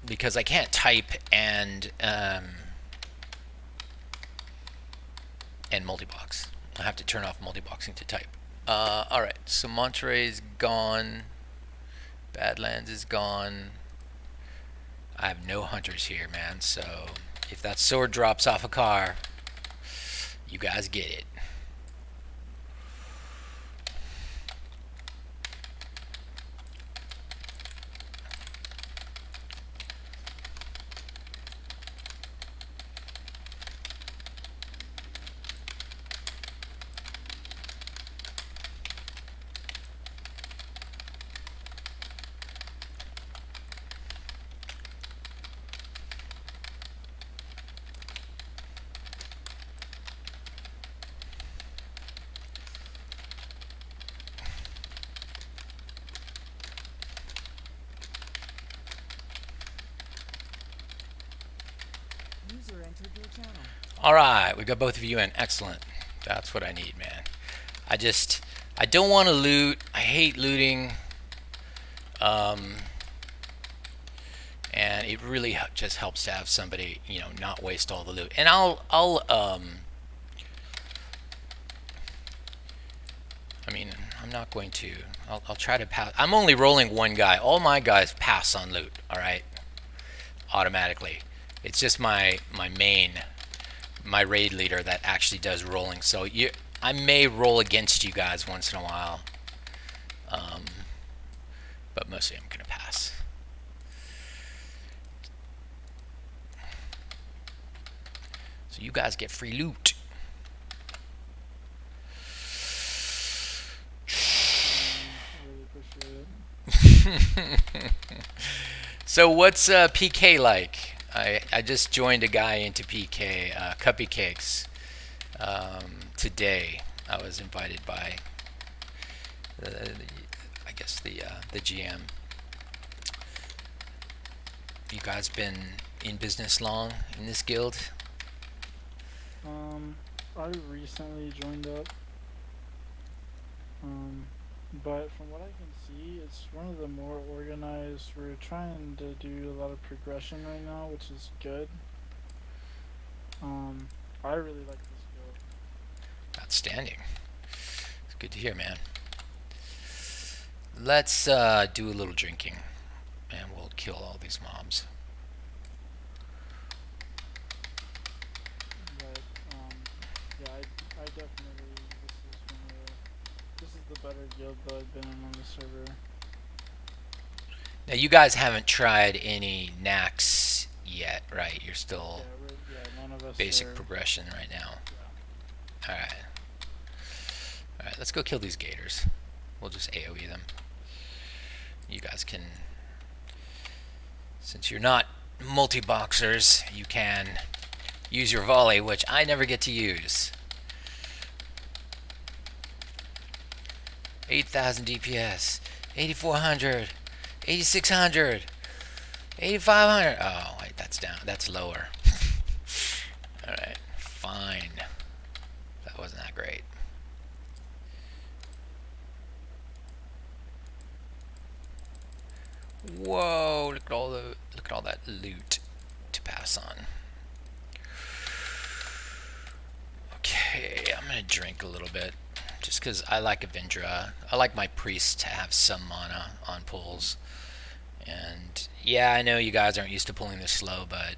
because I can't type and multi-box. I have to turn off multi-boxing to type. Alright, so Monterey is gone. Badlands is gone. I have no hunters here, man, so if that sword drops off a car, you guys get it. User entered your channel. Alright, we got both of you in. Excellent. That's what I need, man. I don't want to loot. I hate looting. Um, and it really just helps to have somebody, you know, not waste all the loot. And I mean, I'm not going to. I'll try to pass. I'm only rolling one guy. All my guys pass on loot. All right, automatically. It's just my raid leader that actually does rolling. So I may roll against you guys once in a while, but mostly I'm gonna pass. So you guys get free loot. So what's PK like? I just joined a guy into PK, Cuppy Cakes, today. I was invited by, I guess the GM. You guys been in business long in this guild? I recently joined up. But from what I can see, it's one of the more organized. We're trying to do a lot of progression right now, which is good. I really like this guild. Outstanding. It's good to hear, man. Let's do a little drinking, and we'll kill all these mobs. But yeah, I definitely this is the better guild that I've been in on the server. Now, you guys haven't tried any Nax yet, right? You're still None of us basic progression right now. Yeah. Alright. Alright, let's go kill these gators. We'll just AoE them. You guys can, since you're not multi-boxers, you can use your volley, which I never get to use. 8,000 DPS, 8,400, 8,600, 8,500. Oh, wait, that's down. That's lower. Alright, fine. That wasn't that great. Whoa, look at all that loot to pass on. Okay, I'm gonna drink a little bit. Just because I like Avendra. I like my priests to have some mana on pulls. And yeah, I know you guys aren't used to pulling this slow, but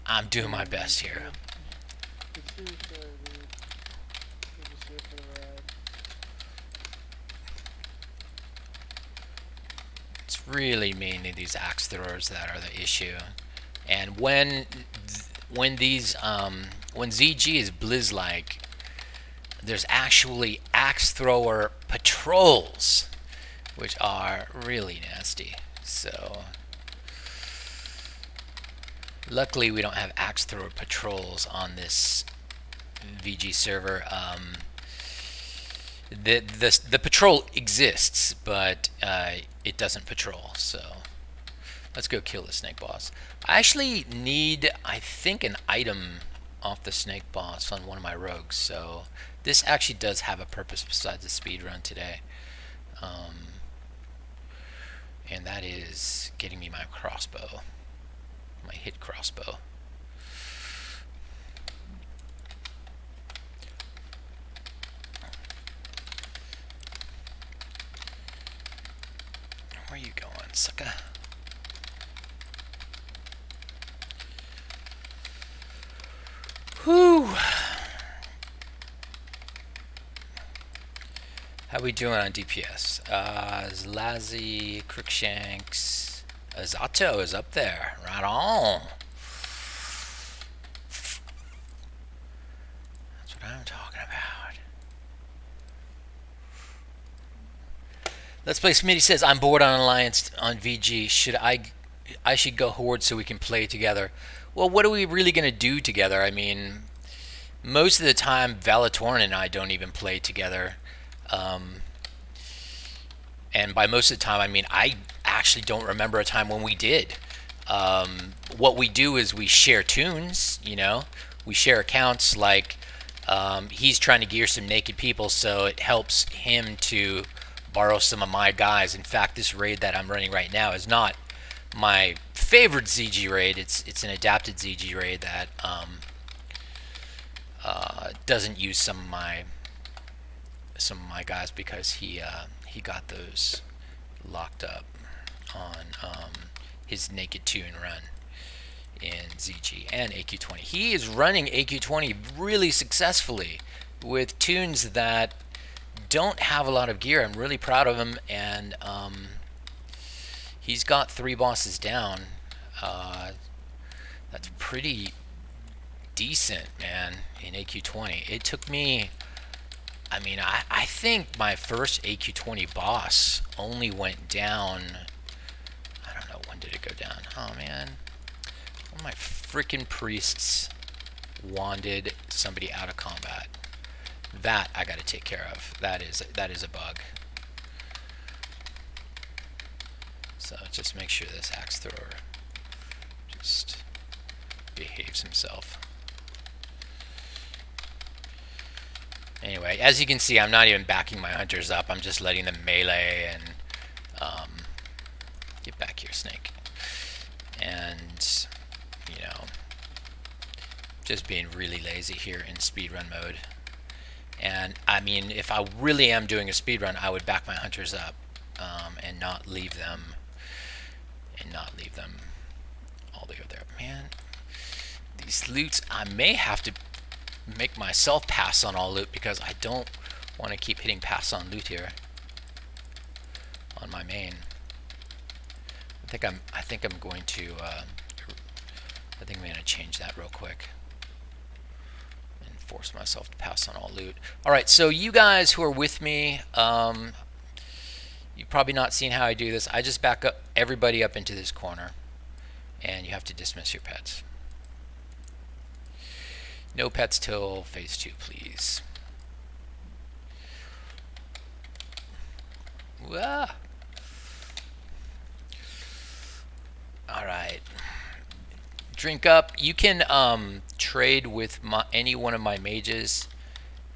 I'm doing my best here. It's really mainly these axe throwers that are the issue. And when ZG is Blizz-like, there's actually axe thrower patrols, which are really nasty. So luckily we don't have axe thrower patrols on this VG server. The patrol exists, but it doesn't patrol. So let's go kill the snake boss. I actually need, I think, an item off the snake boss on one of my rogues, so this actually does have a purpose besides the speed run today. And that is getting me my crossbow, my hit crossbow. Where you going, sucker? Whew. How we doing on DPS? Zlazi, Crookshanks, Azato is up there. Right on. That's what I'm talking about. Let's Play Smitty says, I'm bored on Alliance on VG. I should go Horde so we can play together. Well, what are we really going to do together? I mean, most of the time, Valatorin and I don't even play together. And by most of the time, I mean, I actually don't remember a time when we did. What we do is we share tunes, you know. We share accounts, like he's trying to gear some naked people, so it helps him to borrow some of my guys. In fact, this raid that I'm running right now is not my favorite ZG raid. It's an adapted ZG raid that doesn't use some of my guys because he got those locked up on his Naked Tune run in ZG and AQ20. He is running AQ20 really successfully with tunes that don't have a lot of gear. I'm really proud of him, and he's got 3 bosses down. That's pretty decent, man, in AQ20. It took me, I mean, I think my first AQ20 boss only went down, I don't know, when did it go down? Oh, man. One of my freaking priests wanded somebody out of combat. That I got to take care of. That is a bug. So just make sure this axe thrower just behaves himself. Anyway, as you can see, I'm not even backing my hunters up. I'm just letting them melee and get back here, Snake. And you know, just being really lazy here in speedrun mode. And I mean, if I really am doing a speedrun, I would back my hunters up and not leave them all the way over there. Man, these loots, I may have to make myself pass on all loot because I don't want to keep hitting pass on loot here on my main. I think I'm going to change that real quick and force myself to pass on all loot. All right, so you guys who are with me, you've probably not seen how I do this. I just back up everybody up into this corner, and you have to dismiss your pets. No pets till phase 2, please. Wah. All right. Drink up. You can trade with any one of my mages,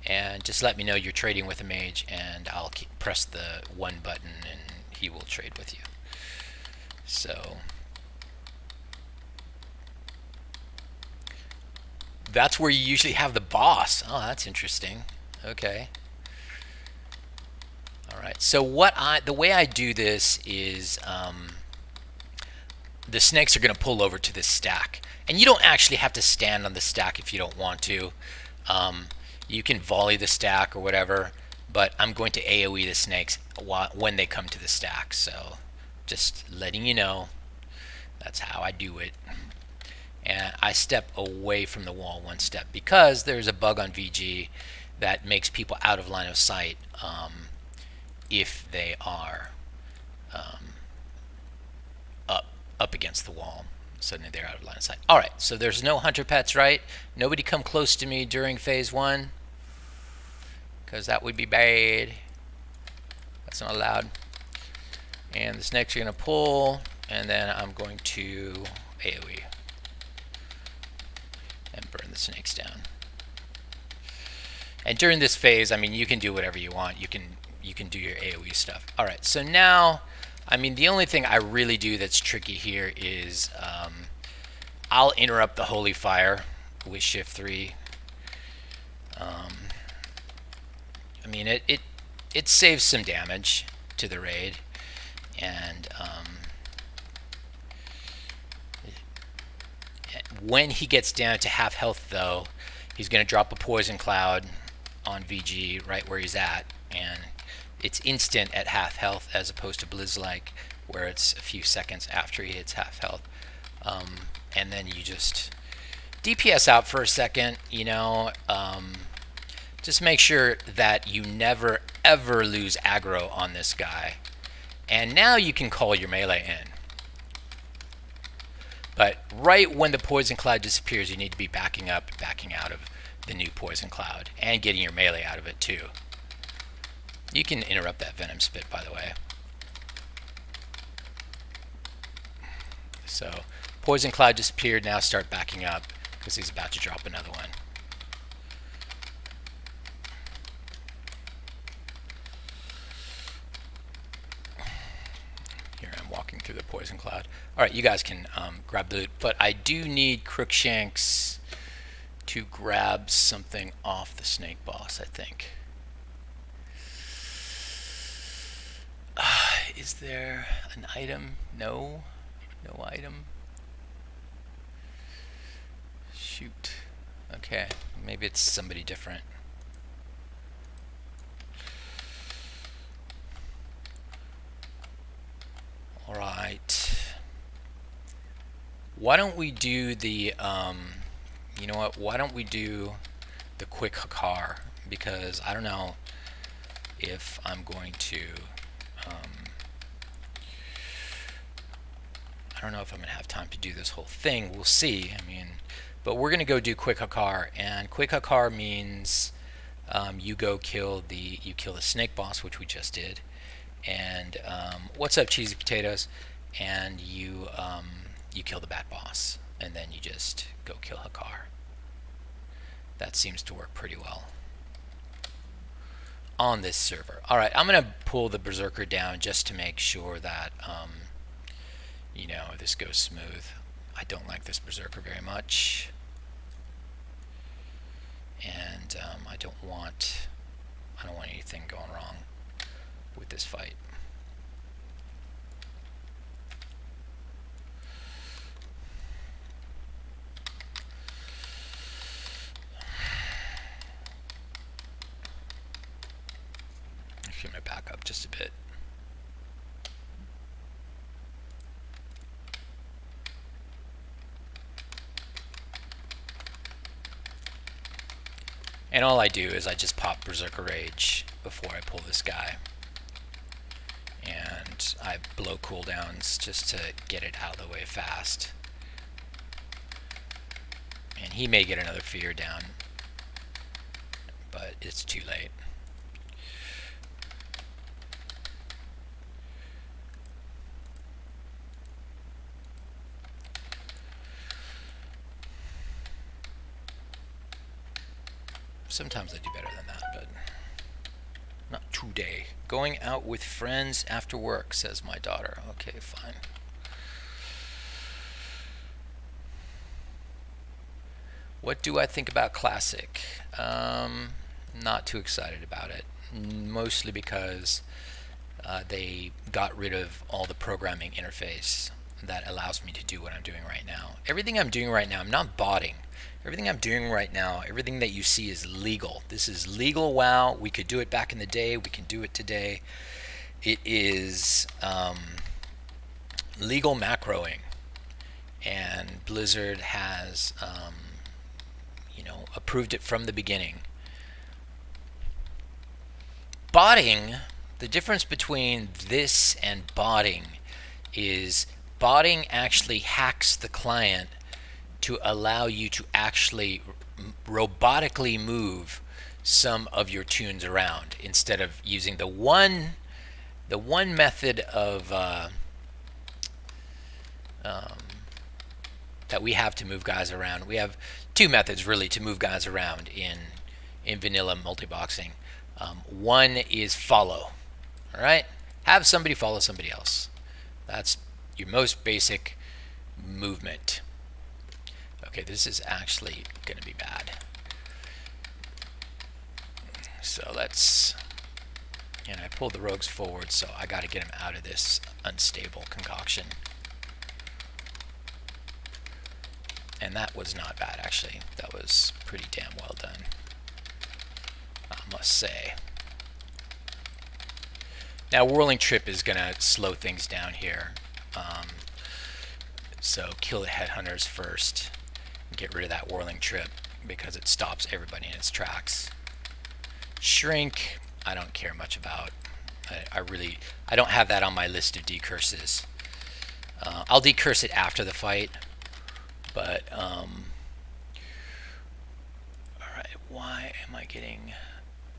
and just let me know you're trading with a mage, and I'll press the 1 button, and he will trade with you. So that's where you usually have the boss. Oh, that's interesting. Okay. All right. So the way I do this is the snakes are going to pull over to this stack, and you don't actually have to stand on the stack if you don't want to. You can volley the stack or whatever, but I'm going to AoE the snakes when they come to the stack. So just letting you know, that's how I do it. And I step away from the wall 1 step because there's a bug on VG that makes people out of line of sight if they are up against the wall. Suddenly they're out of line of sight. All right, so there's no hunter pets, right? Nobody come close to me during phase 1 because that would be bad. That's not allowed. And the snakes are going to pull, and then I'm going to AoE and burn the snakes down. And during this phase, I mean, you can do whatever you want. You can do your AoE stuff. All right, so now I mean, the only thing I really do that's tricky here is I'll interrupt the Holy Fire with Shift 3. I mean, it saves some damage to the raid, and when he gets down to half health, though, he's going to drop a Poison Cloud on VG right where he's at, and it's instant at half health as opposed to Blizz-like, where it's a few seconds after he hits half health. And then you just DPS out for a second, you know. Just make sure that you never ever lose aggro on this guy. And now you can call your melee in. But right when the Poison Cloud disappears, you need to be backing up, backing out of the new Poison Cloud, and getting your melee out of it too. You can interrupt that Venom Spit, by the way. So, Poison Cloud disappeared, now start backing up, because he's about to drop another one. Here I'm walking through the Poison Cloud. Alright, you guys can grab the loot, but I do need Crookshanks to grab something off the Snake Boss, I think. Is there an item? No. No item. Shoot. Okay, maybe it's somebody different. Alright. Why don't we do the, you know what, why don't we do the quick Hakar? Because I don't know if I'm going to, I don't know if I'm going to have time to do this whole thing. We'll see. I mean, but we're going to go do quick Hakar, and quick Hakar means you go kill the Snake Boss, which we just did, and what's up, Cheesy Potatoes, and you kill the Bat Boss, and then you just go kill Hakar. That seems to work pretty well on this server. All right, I'm going to pull the Berserker down just to make sure that you know, this goes smooth. I don't like this Berserker very much, and I don't want anything going wrong with this fight. I'm going to back up just a bit. And all I do is I just pop Berserker Rage before I pull this guy. And I blow cooldowns just to get it out of the way fast. And he may get another fear down, but it's too late. Sometimes I do better than that, but not today. Going out with friends after work, says my daughter. Okay, fine. What do I think about Classic? Not too excited about it. Mostly because they got rid of all the programming interface that allows me to do what I'm doing right now. Everything I'm doing right now, I'm not botting. Everything I'm doing right now, everything that you see is legal. This is legal WoW. We could do it back in the day. We can do it today. It is legal macroing. And Blizzard has, you know, approved it from the beginning. Botting, the difference between this and botting is botting actually hacks the client to allow you to actually robotically move some of your tunes around instead of using the one method of that we have to move guys around. We have two methods really to move guys around in vanilla multiboxing. One is follow. All right, have somebody follow somebody else. That's your most basic movement. Okay, this is actually going to be bad. So let's, and I pulled the rogues forward, so I got to get them out of this unstable concoction. And that was not bad, actually. That was pretty damn well done, I must say. Now, Whirling Trip is going to slow things down here. So kill the Headhunters first. Get rid of that Whirling Trip because it stops everybody in its tracks. Shrink, I don't care much about. I don't have that on my list of decurses. I'll decurse it after the fight, but all right. Why am I getting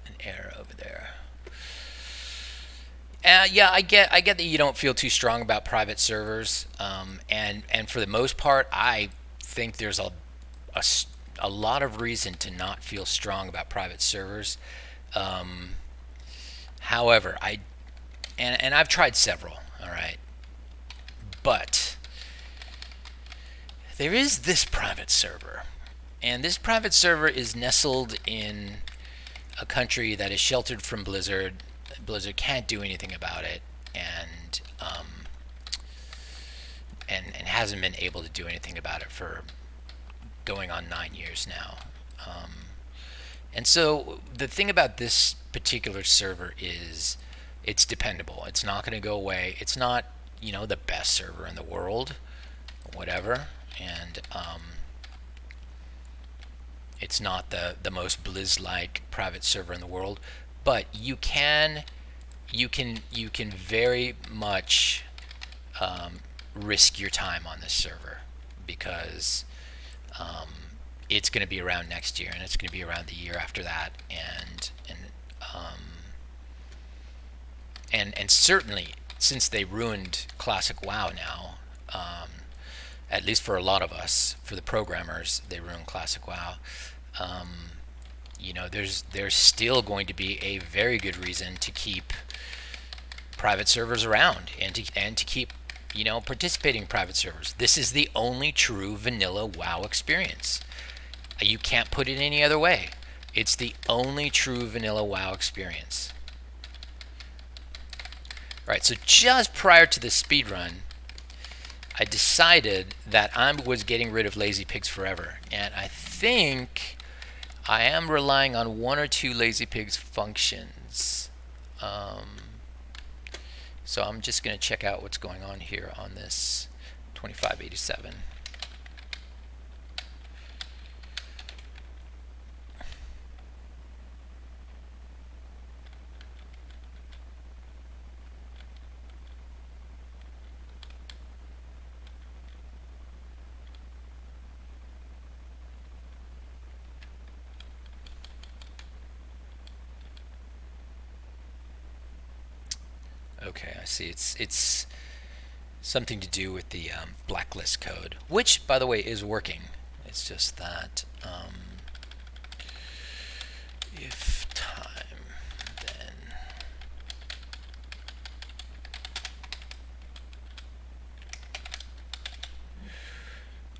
an error over there? Yeah, I get that you don't feel too strong about private servers, and for the most part, I think there's a lot of reason to not feel strong about private servers. However, I've tried several, all right, but there is this private server, and this private server is nestled in a country that is sheltered from Blizzard. Blizzard can't do anything about it, and hasn't been able to do anything about it for going on 9 years now. And so the thing about this particular server is it's dependable. It's not going to go away. It's not, the best server in the world, whatever, and it's not the most Blizz-like private server in the world, but you can very much risk your time on this server because it's going to be around next year, and it's going to be around the year after that, and certainly since they ruined Classic WoW now, at least for a lot of us, for the programmers, they ruined Classic WoW. There's still going to be a very good reason to keep private servers around and to keep participating in private servers. This is the only true vanilla WoW experience. You can't put it any other way. It's the only true vanilla WoW experience. Alright, so just prior to the speedrun, I decided that I was getting rid of Lazy Pigs forever. And I think I am relying on 1 or 2 Lazy Pigs functions. So I'm just going to check out what's going on here on this 2587. Okay, I see. It's something to do with the blacklist code, which, by the way, is working. It's just that if time, then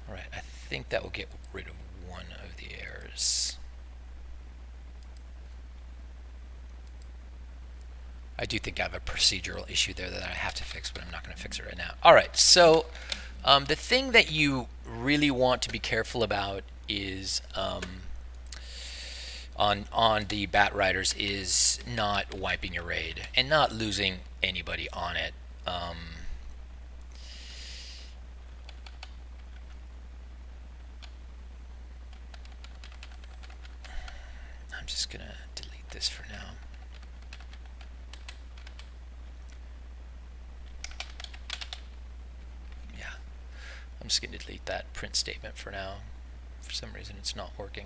all right. I think that will get rid of one of the errors. I do think I have a procedural issue there that I have to fix, but I'm not going to fix it right now. All right, so the thing that you really want to be careful about is on the Bat Riders is not wiping your raid and not losing anybody on it. I'm just going to delete this for now. I'm just going to delete that print statement for now. For some reason it's not working.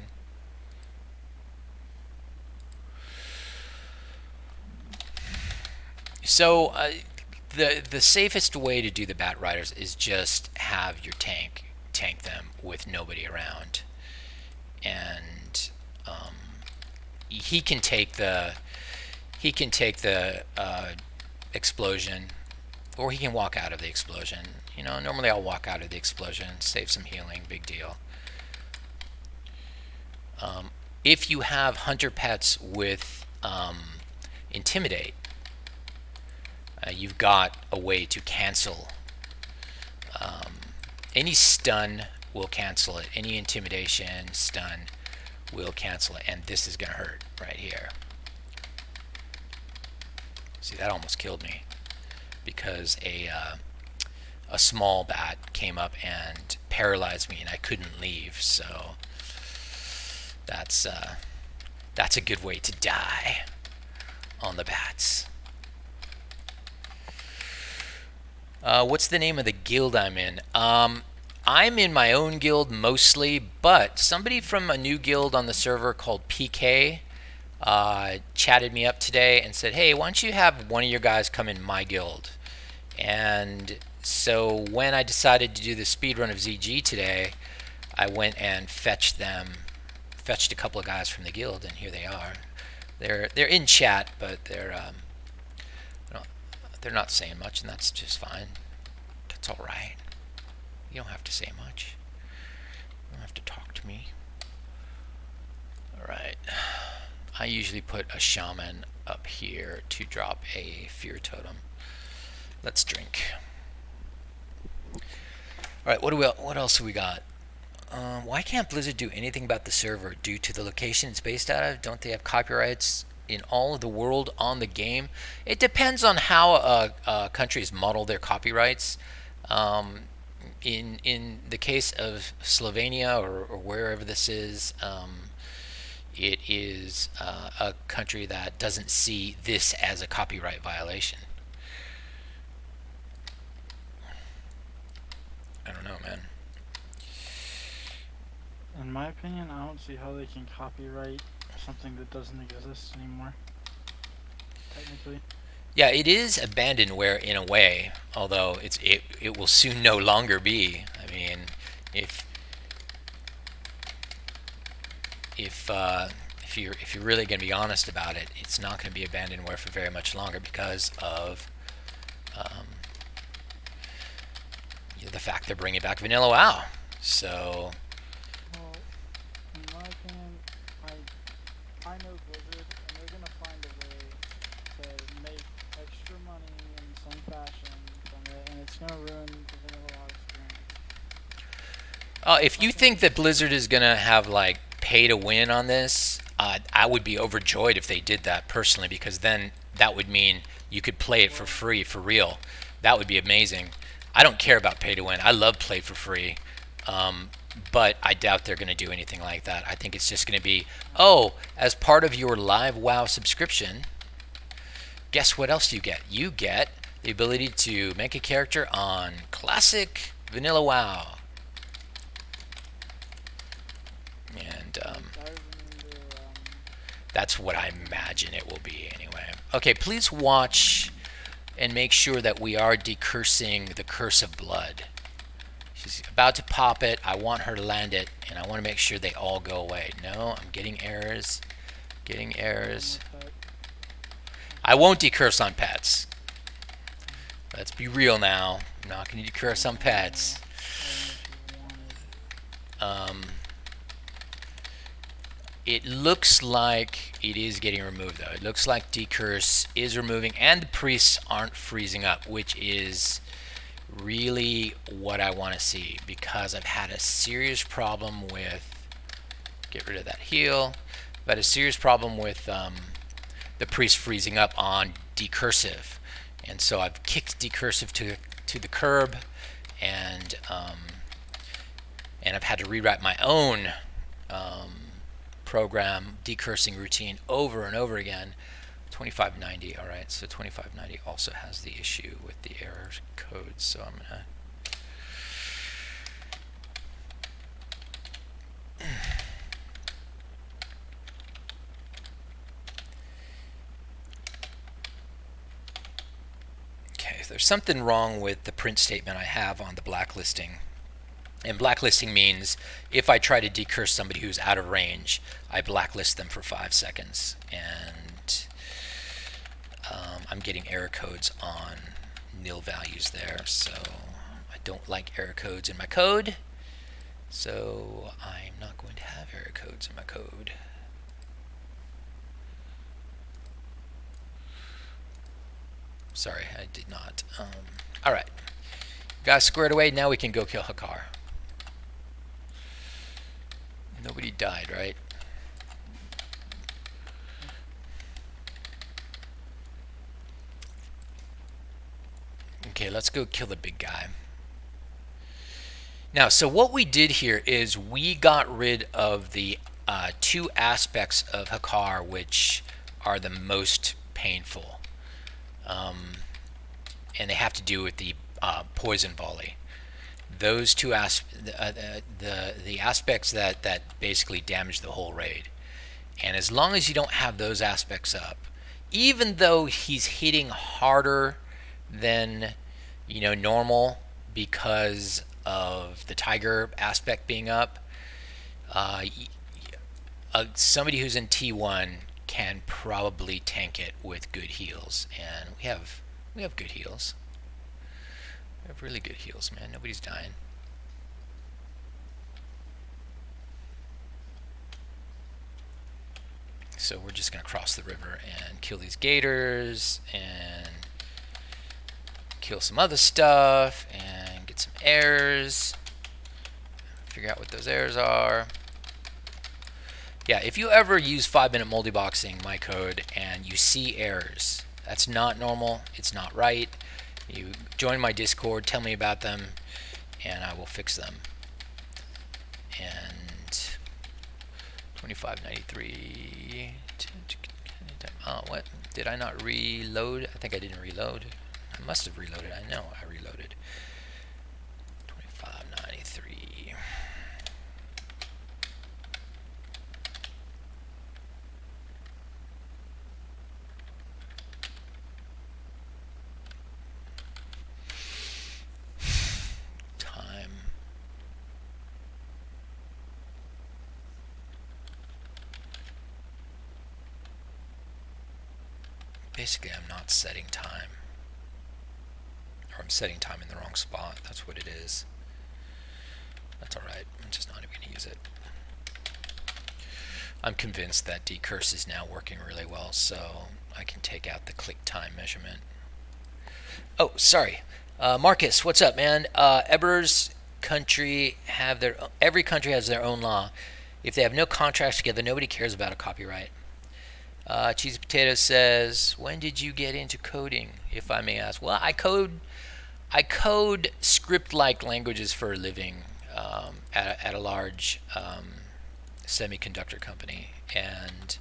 So the safest way to do the Bat Riders is just have your tank them with nobody around, and he can take the explosion or he can walk out of the explosion. You know, normally I'll walk out of the explosion, save some healing, big deal. If you have hunter pets with Intimidate, you've got a way to cancel. Any stun will cancel it. Any intimidation, stun will cancel it. And this is going to hurt right here. See, that almost killed me because a small bat came up and paralyzed me and I couldn't leave. So that's a good way to die on the bats. What's the name of the guild I'm in? I'm in my own guild mostly, but somebody from a new guild on the server called PK chatted me up today and said, hey, why don't you have one of your guys come in my guild? And so when I decided to do the speedrun of ZG today, I went and fetched a couple of guys from the guild, and here they are. They're in chat, but they're not saying much, and that's just fine. That's all right. You don't have to say much. You don't have to talk to me. All right. I usually put a shaman up here to drop a fear totem. Let's drink. All right. What else have we got? Why can't Blizzard do anything about the server due to the location it's based out of? Don't they have copyrights in all of the world on the game? It depends on how countries model their copyrights. In the case of Slovenia or wherever this is, it is a country that doesn't see this as a copyright violation. I don't know, man. In my opinion, I don't see how they can copyright something that doesn't exist anymore. Technically. Yeah, it is abandonware in a way, although it will soon no longer be. I mean, if you're really going to be honest about it, it's not going to be abandonware for very much longer because of the fact they're bringing back Vanilla WoW. So. Well, in my opinion, I know Blizzard, and they're gonna find a way to make extra money in some fashion from it, and it's gonna ruin the Vanilla WoW experience. If you think that Blizzard is gonna have like pay to win on this, I would be overjoyed if they did that personally, because then that would mean you could play it for free, for real. That would be amazing. I don't care about pay to win. I love play for free. But I doubt they're going to do anything like that. I think it's just going to be, oh, as part of your live WoW subscription, guess what else you get? You get the ability to make a character on classic Vanilla WoW. And that's what I imagine it will be anyway. Okay, please watch and make sure that we are decursing the Curse of Blood. She's about to pop it. I want her to land it, and I want to make sure they all go away. No, I'm getting errors. Getting errors. I won't decurse on pets. Let's be real now. I'm not going to decurse on pets. It looks like it is getting removed, though. It looks like decurse is removing, and the priests aren't freezing up, which is really what I want to see, because I've had a serious problem with, get rid of that heal, I've had a serious problem with the priest freezing up on decursive, and so I've kicked decursive to the curb, and I've had to rewrite my own program decursing routine over and over again. 2590, all right, so 2590 also has the issue with the error code, so I'm gonna okay, there's something wrong with the print statement I have on the blacklisting. And blacklisting means if I try to decurse somebody who's out of range, I blacklist them for 5 seconds. And I'm getting error codes on nil values there, so I don't like error codes in my code. So I'm not going to have error codes in my code. Sorry, I did not. All right, guys squared away. Now we can go kill Hakkar. Nobody died, right? Okay, let's go kill the big guy. Now, so what we did here is we got rid of the two aspects of Hakkar which are the most painful. And they have to do with the poison volley. Those two the aspects that basically damage the whole raid. And as long as you don't have those aspects up, even though he's hitting harder than normal because of the tiger aspect being up, somebody who's in T1 can probably tank it with good heals, and we have good heals. We have really good heals, man. Nobody's dying. So we're just gonna cross the river and kill these gators and kill some other stuff and get some errors. Figure out what those errors are. Yeah, if you ever use 5-minute multiboxing, my code, and you see errors, that's not normal. It's not right. You join my Discord, tell me about them, and I will fix them. And 2593. Oh, what? Did I not reload? I think I didn't reload. I must have reloaded. I know I reloaded. 2593. Time. Basically, I'm not setting time. Or I'm setting time in the wrong spot. That's what it is. That's alright. I'm just not even going to use it. I'm convinced that decurse is now working really well, so I can take out the click time measurement. Oh, sorry. Marcus, what's up, man? Every country has their own law. If they have no contracts together, nobody cares about a copyright. Cheesy Potato says, when did you get into coding, if I may ask? Well, I code script-like languages for a living at a large semiconductor company, and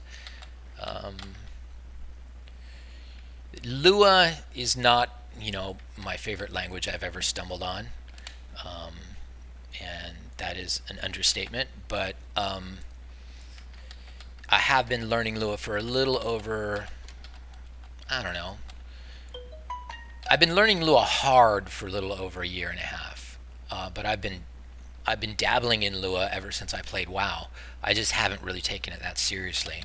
Lua is not my favorite language I've ever stumbled on, and that is an understatement, but I have been learning Lua for a little over, I don't know. I've been learning Lua hard for a little over a year and a half, but I've been dabbling in Lua ever since I played WoW. I just haven't really taken it that seriously,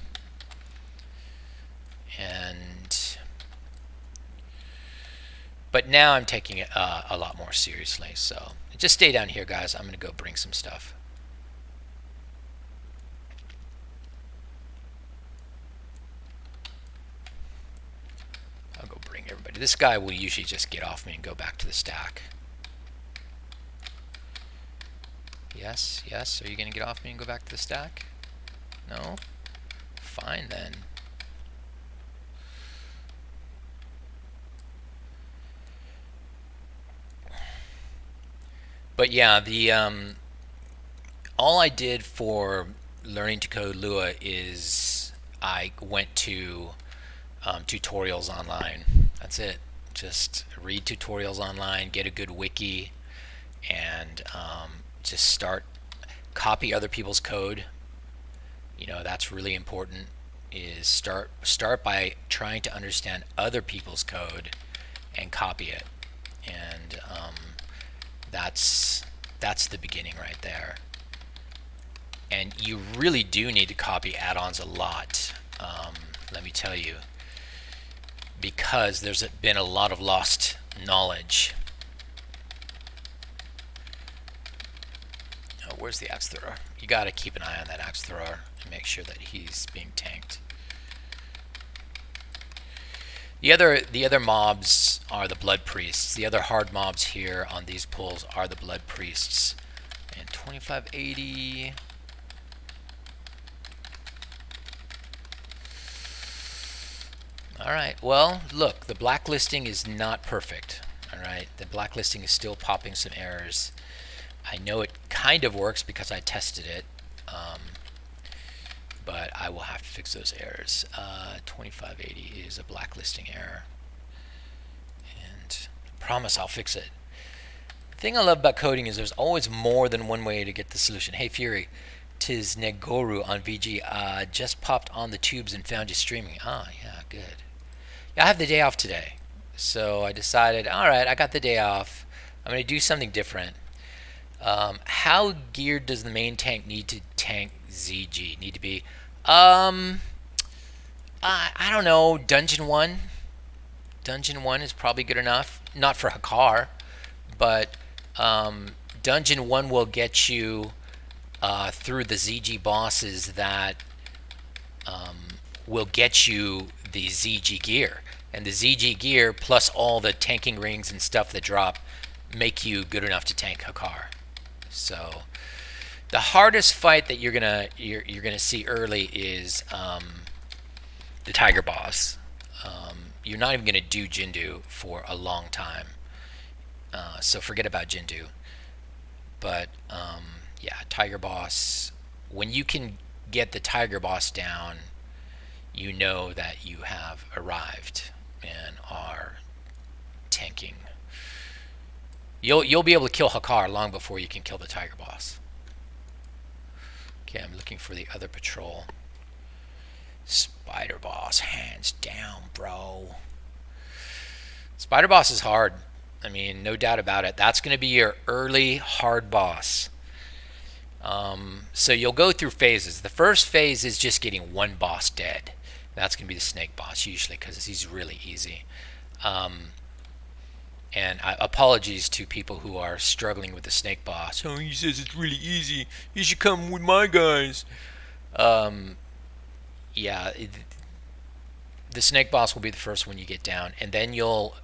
but now I'm taking it a lot more seriously. So just stay down here, guys. I'm gonna go bring some stuff. I'll go bring everybody. This guy will usually just get off me and go back to the stack. Yes, yes. Are you going to get off me and go back to the stack? No? Fine then. But yeah, the all I did for learning to code Lua is I went to tutorials online. That's it. Just read tutorials online, get a good wiki, and just copy other people's code. That's really important. Is start by trying to understand other people's code and copy it, and that's the beginning right there. And you really do need to copy add-ons a lot. Let me tell you, because there's been a lot of lost knowledge. Oh, where's the axe thrower? You gotta keep an eye on that axe thrower and make sure that he's being tanked. The other mobs are the blood priests. The other hard mobs here on these pulls are the blood priests. And 2580. Alright, well, look, the blacklisting is not perfect. Alright, the blacklisting is still popping some errors. I know it kind of works because I tested it, but I will have to fix those errors. 2580 is a blacklisting error, and I promise I'll fix it. The thing I love about coding is there's always more than one way to get the solution. Hey Fury, tis Negoru on VG. Just popped on the tubes and found you streaming. Ah, yeah, good. Yeah, I have the day off today, so I decided, alright, I got the day off. I'm going to do something different. How geared does the main tank need to tank ZG? Need to be, I don't know, Dungeon 1? Dungeon 1 is probably good enough. Not for Hakar, but Dungeon 1 will get you through the ZG bosses that will get you the ZG gear. And the ZG gear plus all the tanking rings and stuff that drop make you good enough to tank Hakar. So the hardest fight that you're gonna see early is the Tiger boss. You're not even gonna do Jindu for a long time, so forget about Jindu. But yeah, Tiger boss. When you can get the Tiger boss down, you know that you have arrived and are tanking. You'll be able to kill Hakar long before you can kill the Tiger boss. Okay, I'm looking for the other patrol. Spider boss, hands down, bro. Spider boss is hard. I mean, no doubt about it. That's going to be your early hard boss. So you'll go through phases. The first phase is just getting one boss dead. That's going to be the snake boss usually because he's really easy. And apologies to people who are struggling with the snake boss. Oh, he says it's really easy. You should come with my guys. Yeah, the snake boss will be the first one you get down, and then you'll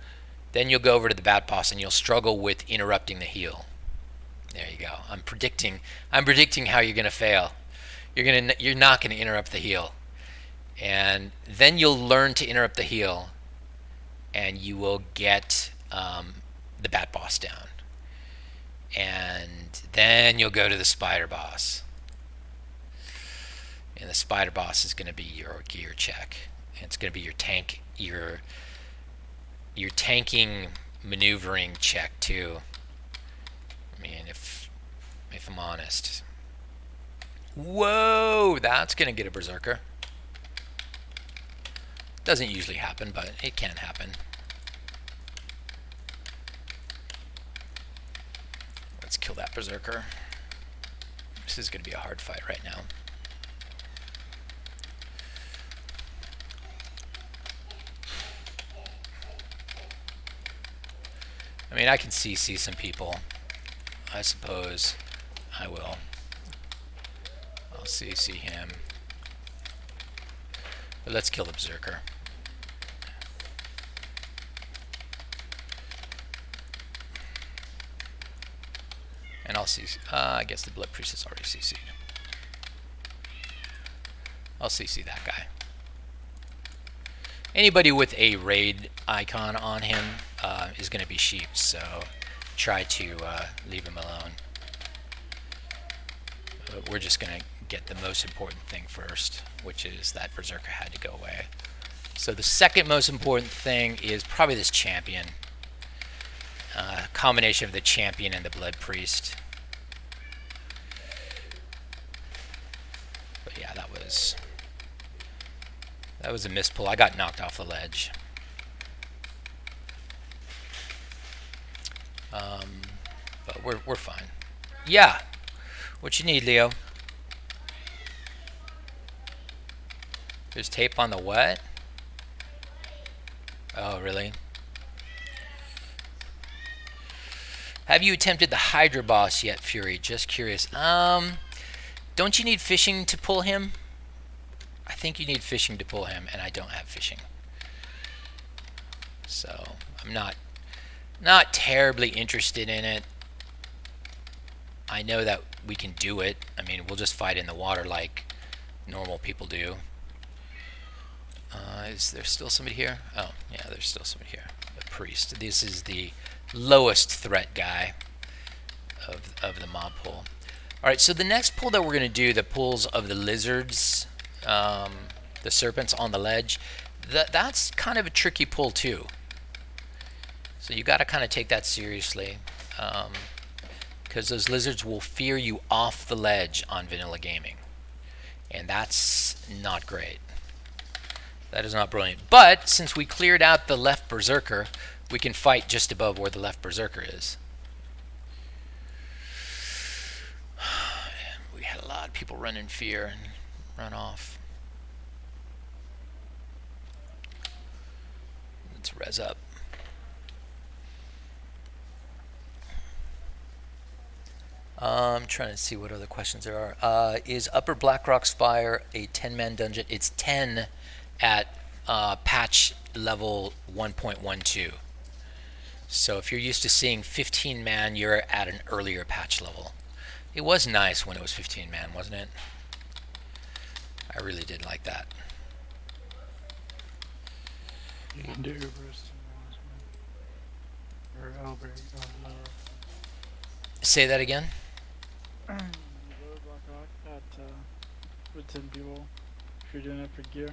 go over to the bat boss, and you'll struggle with interrupting the heal. There you go. I'm predicting how you're gonna fail. You're not gonna interrupt the heal, and then you'll learn to interrupt the heal, and you will get the bat boss down, and then you'll go to the spider boss, and the spider boss is going to be your gear check. It's going to be your tank, your tanking maneuvering check too. I mean, if I'm honest. Whoa, that's going to get a berserker. Doesn't usually happen, but it can happen. Let's kill that berserker. This is going to be a hard fight right now. I mean, I can CC some people. I suppose I will. I'll CC him. But let's kill the berserker. And I'll CC. I guess the blood priest is already CC'd. I'll CC that guy. Anybody with a raid icon on him is going to be sheep, so try to leave him alone. But we're just going to get the most important thing first, which is that berserker had to go away. So the second most important thing is probably this champion. Combination of the champion and the blood priest. But yeah, that was a mispull. I got knocked off the ledge. But we're fine. Yeah. What you need, Leo? There's tape on the what? Oh, really? Have you attempted the Hydra boss yet, Fury? Just curious. Don't you need fishing to pull him? I think you need fishing to pull him, and I don't have fishing. So I'm not terribly interested in it. I know that we can do it. I mean, we'll just fight in the water like normal people do. Is there still somebody here? Oh, yeah, there's still somebody here. A priest. This is the lowest threat guy of the mob pool. Alright, so the next pull that we're going to do, the pulls of the lizards, the serpents on the ledge, that's kind of a tricky pull too. So you got to kind of take that seriously, because those lizards will fear you off the ledge on vanilla gaming, and that's not great. That is not brilliant. But since we cleared out the left berserker, we can fight just above where the left berserker is. We had a lot of people run in fear and run off. Let's res up. I'm trying to see what other questions there are. Is Upper Blackrock Spire a 10-man dungeon? It's 10 at patch level 1.12. So if you're used to seeing 15-man, you're at an earlier patch level. It was nice when it was 15-man, wasn't it? I really did like that. You can do Ubers or Elberg lower. Say that again? Lower Black Rock at with 10 people if you're doing it for gear.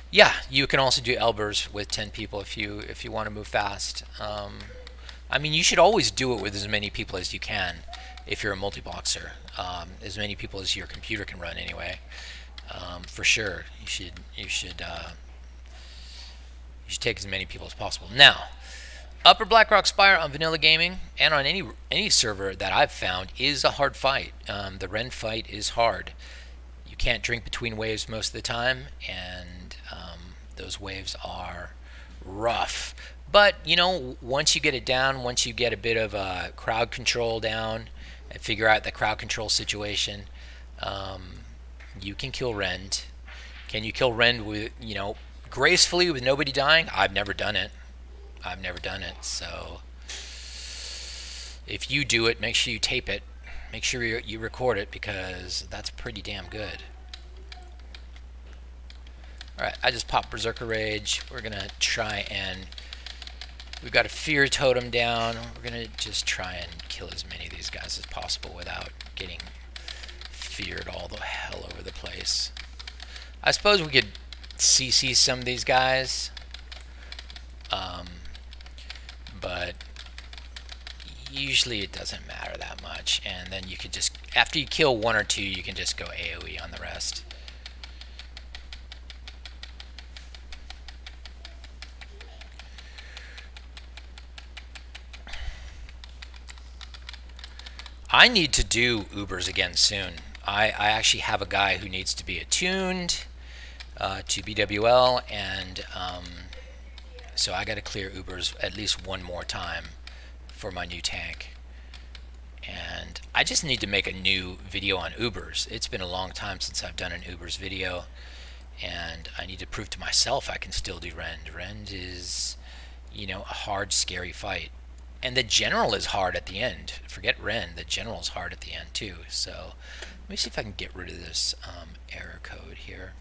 Yeah, you can also do Elbers with 10 people if you want to move fast. I mean, you should always do it with as many people as you can if you're a multi-boxer. As many people as your computer can run anyway. For sure, you should take as many people as possible. Now, Upper Blackrock Spire on Vanilla Gaming and on any server that I've found is a hard fight. The Ren fight is hard. You can't drink between waves most of the time, and those waves are rough. But, you know, once you get it down, once you get a bit of crowd control down and figure out the crowd control situation, you can kill Rend. Can you kill Rend with, you know, gracefully with nobody dying? I've never done it. So if you do it, make sure you tape it. Make sure you record it, because that's pretty damn good. Alright, I just popped Berserker Rage. We're going to try and... We've got a Fear Totem down. We're going to just try and kill as many of these guys as possible without getting feared all the hell over the place. I suppose we could CC some of these guys. But usually it doesn't matter that much. And then you could just... After you kill one or two, you can just go AoE on the rest. I need to do Ubers again soon. I actually have a guy who needs to be attuned to BWL, and so I got to clear Ubers at least one more time for my new tank. And I just need to make a new video on Ubers. It's been a long time since I've done an Ubers video, and I need to prove to myself I can still do Rend. Rend is, you know, a hard, scary fight. And the general is hard at the end. Forget Rend, the general is hard at the end too. So let me see if I can get rid of this error code here.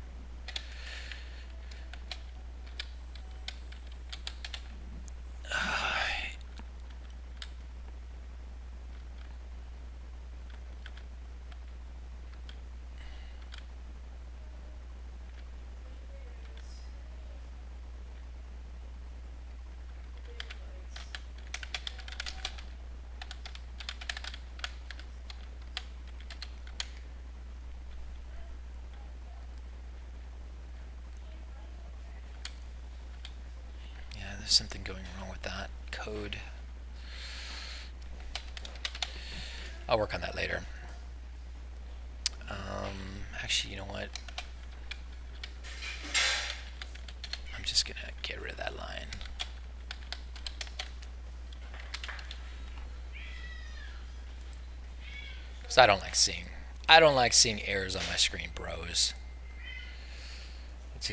There's something going wrong with that code. I'll work on that later. Actually, you know what? I'm just gonna get rid of that line. So I don't like seeing errors on my screen, bros.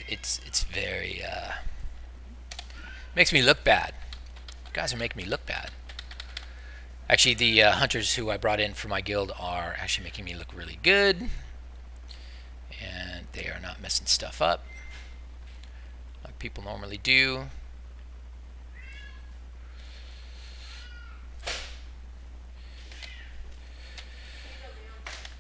It's very makes me look bad. You guys are making me look bad. Actually, the hunters who I brought in for my guild are actually making me look really good, and they are not messing stuff up like people normally do.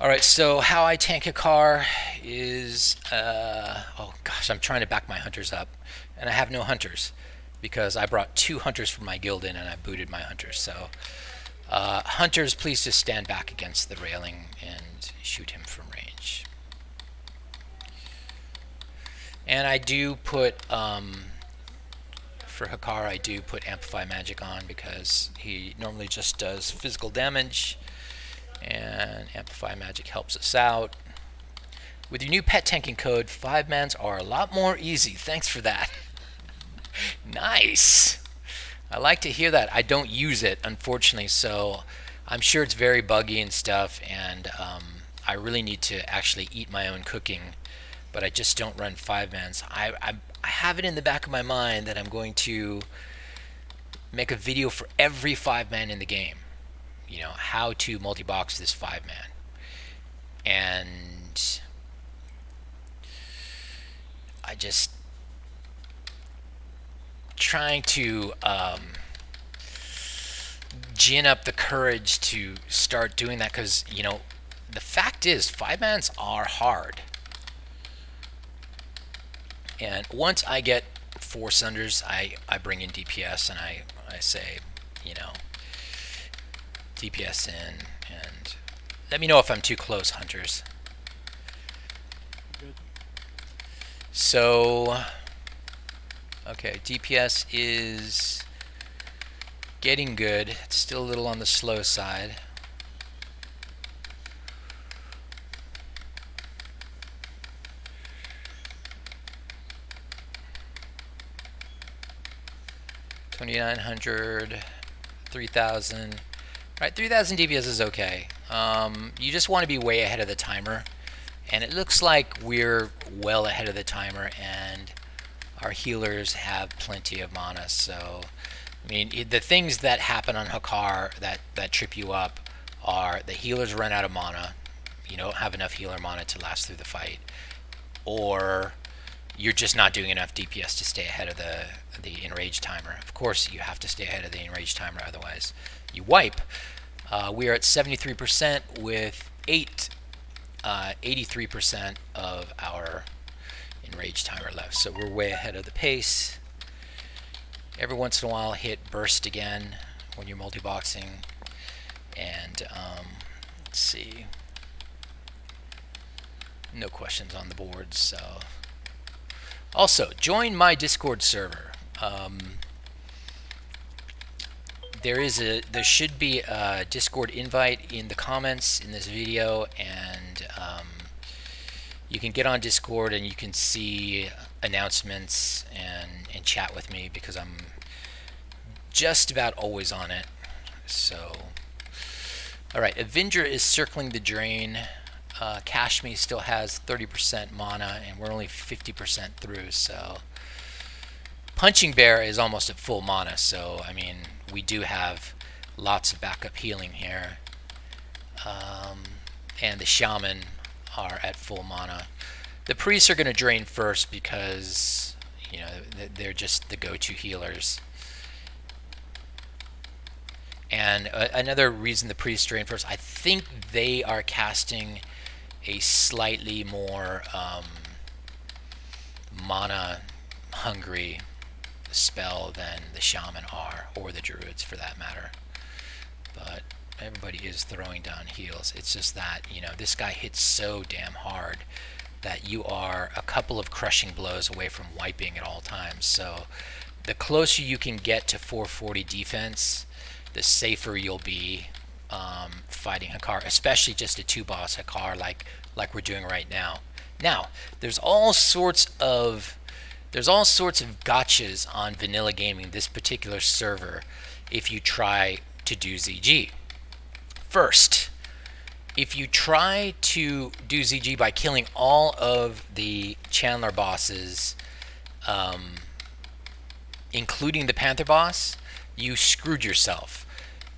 Alright, so how I tank a car is, oh gosh, I'm trying to back my hunters up, and I have no hunters, because I brought 2 hunters from my guild in and I booted my hunters, so hunters, please just stand back against the railing and shoot him from range. And I do put, for Hakar, I do put Amplify Magic on, because he normally just does physical damage, and Amplify Magic helps us out. With your new pet tanking code, 5-mans are a lot more easy. Thanks for that. Nice. I like to hear that. I don't use it, unfortunately, so I'm sure it's very buggy and stuff, and I really need to actually eat my own cooking, but I just don't run 5-mans. I have it in the back of my mind that I'm going to make a video for every 5-man in the game. You know, how to multi-box this 5-man. And I just trying to gin up the courage to start doing that, because, you know, the fact is 5-mans are hard. And once I get 4 Sunders, I bring in DPS and I say, you know, DPS in, and let me know if I'm too close, hunters. Good. So, okay, DPS is getting good. It's still a little on the slow side. $2,900, 3,000. Right, 3,000 DPS is okay. You just want to be way ahead of the timer, and it looks like we're well ahead of the timer, and our healers have plenty of mana. So, I mean, the things that happen on Hakar that trip you up are the healers run out of mana. You don't have enough healer mana to last through the fight, or you're just not doing enough DPS to stay ahead of the enrage timer. Of course, you have to stay ahead of the enrage timer, otherwise you wipe. We are at 73% with 83% of our enrage timer left. So we're way ahead of the pace. Every once in a while, hit burst again when you're multi-boxing. And let's see. No questions on the board, so. Also, join my Discord server. There should be a Discord invite in the comments in this video, and you can get on Discord and you can see announcements and chat with me, because I'm just about always on it. So, alright, Avenger is circling the drain. Kashmi still has 30% mana, and we're only 50% through, so Punching Bear is almost at full mana, so I mean, we do have lots of backup healing here. And the Shaman are at full mana. The Priests are going to drain first because, you know, they're just the go-to healers. And another reason the Priests drain first, I think they are casting a slightly more mana-hungry spell than the Shaman are, or the Druids for that matter. But everybody is throwing down heals. It's just that, you know, this guy hits so damn hard that you are a couple of crushing blows away from wiping at all times. So the closer you can get to 440 defense, the safer you'll be fighting Hakar, especially just a 2-boss Hakar like we're doing right now. Now, there's all sorts of gotchas on Vanilla Gaming, this particular server, if you try to do ZG. First, if you try to do ZG by killing all of the Chandler bosses, including the Panther boss, you screwed yourself.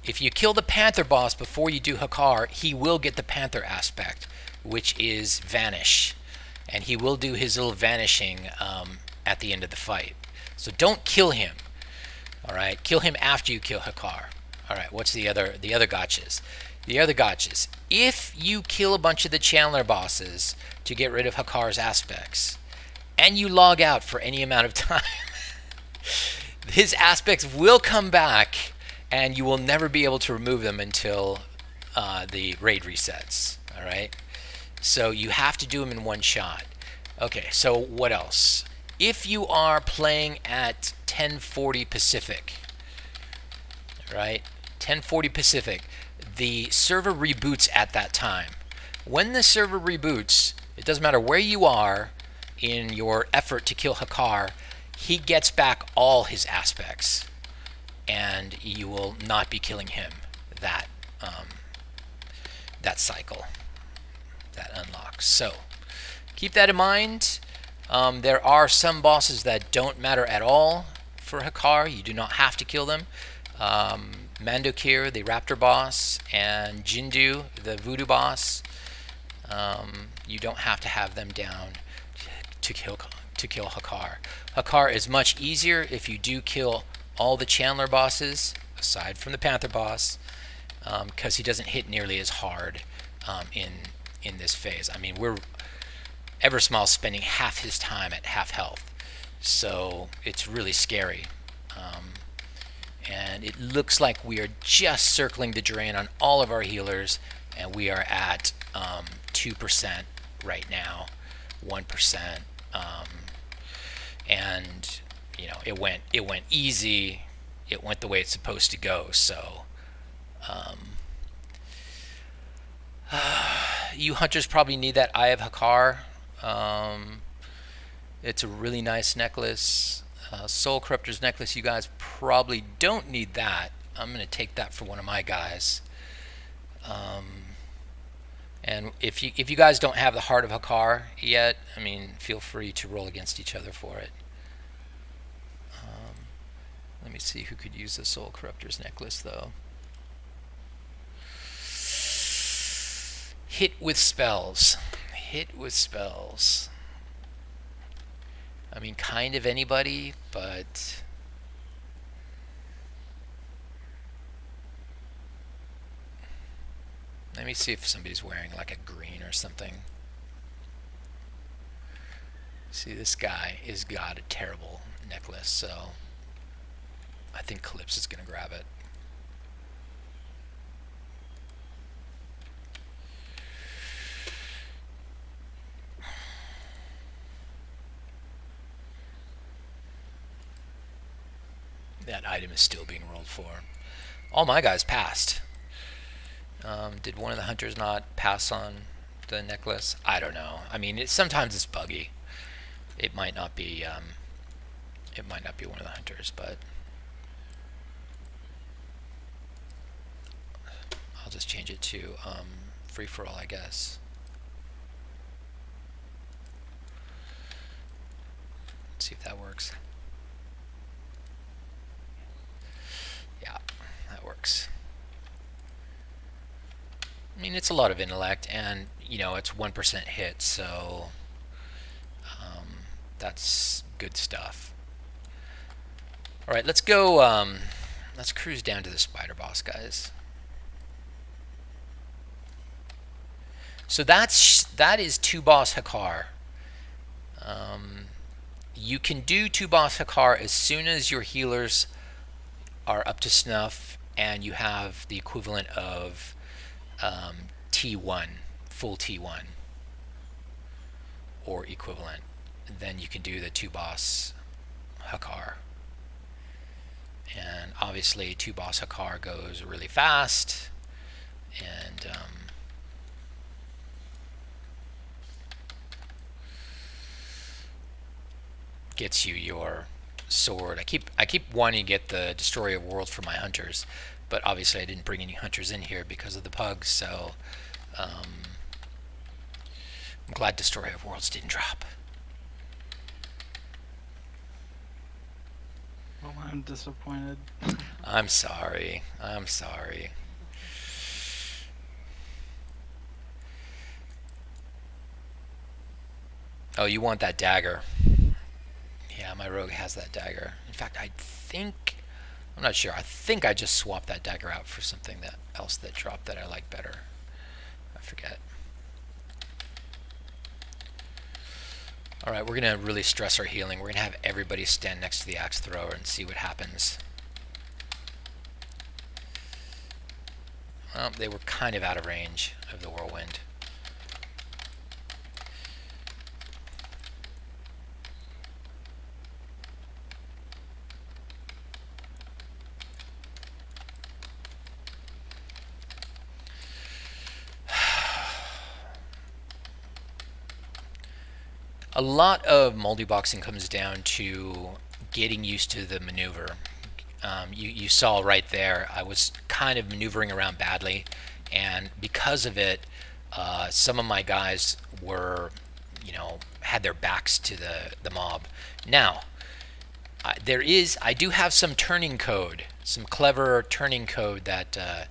If you kill the Panther boss before you do Hakar, he will get the Panther aspect, which is Vanish. And he will do his little vanishing at the end of the fight. So don't kill him. Alright, kill him after you kill Hakar. Alright, what's the other gotchas? The other gotchas. If you kill a bunch of the Chandler bosses to get rid of Hakar's aspects, and you log out for any amount of time, his aspects will come back, and you will never be able to remove them until the raid resets. Alright? So you have to do them in one shot. Okay, so what else? If you are playing at 1040 Pacific, right? 1040 Pacific, the server reboots at that time. When the server reboots, it doesn't matter where you are in your effort to kill Hakar, he gets back all his aspects, and you will not be killing him that cycle, that unlocks. So keep that in mind. There are some bosses that don't matter at all for Hakar. You do not have to kill them. Mandokir, the Raptor boss, and Jindu, the Voodoo boss. You don't have to have them down to kill Hakar. Hakar is much easier if you do kill all the Chandler bosses, aside from the Panther boss, because he doesn't hit nearly as hard in this phase. I mean, Eversmile's spending half his time at half health, so it's really scary. And it looks like we are just circling the drain on all of our healers, and we are at 2% right now, 1%, and you know, it went easy. It went the way it's supposed to go. So you hunters probably need that Eye of Hakar. It's a really nice necklace. Soul Corruptor's necklace, you guys probably don't need that. I'm going to take that for one of my guys. And if you guys don't have the Heart of Hakar yet, I mean, feel free to roll against each other for it. Let me see who could use the Soul Corruptor's necklace, though. Hit with spells. Hit with spells. I mean, kind of anybody, but let me see if somebody's wearing like a green or something. See, this guy has got a terrible necklace, so I think Calypso is going to grab it. That item is still being rolled for. All my guys passed. Did one of the hunters not pass on the necklace? I don't know. I mean, sometimes it's buggy. It might not be. It might not be one of the hunters, but I'll just change it to free for all, I guess. Let's see if that works. Yeah, that works. I mean, it's a lot of intellect, and you know, it's 1% hit, so that's good stuff. All right, let's go. Let's cruise down to the spider boss, guys. So that is 2 boss Hakar. You can do 2 boss Hakar as soon as your healers are up to snuff and you have the equivalent of T1, full T1 or equivalent. Then you can do the 2 boss Hakar. And obviously 2 boss Hakar goes really fast, and gets you your sword. I keep wanting to get the Destroyer of Worlds for my hunters, but obviously I didn't bring any hunters in here because of the pugs, so I'm glad Destroyer of Worlds didn't drop. Well, I'm disappointed. I'm sorry. I'm sorry. Oh, you want that dagger. Yeah, my rogue has that dagger. In fact, I'm not sure. I think I just swapped that dagger out for something else that dropped that I like better. I forget. Alright, we're going to really stress our healing. We're going to have everybody stand next to the axe thrower and see what happens. Well, they were kind of out of range of the whirlwind. A lot of multi-boxing comes down to getting used to the maneuver. You saw right there, I was kind of maneuvering around badly, and because of it, some of my guys were, had their backs to the mob. Now, I do have some turning code, some clever turning code that,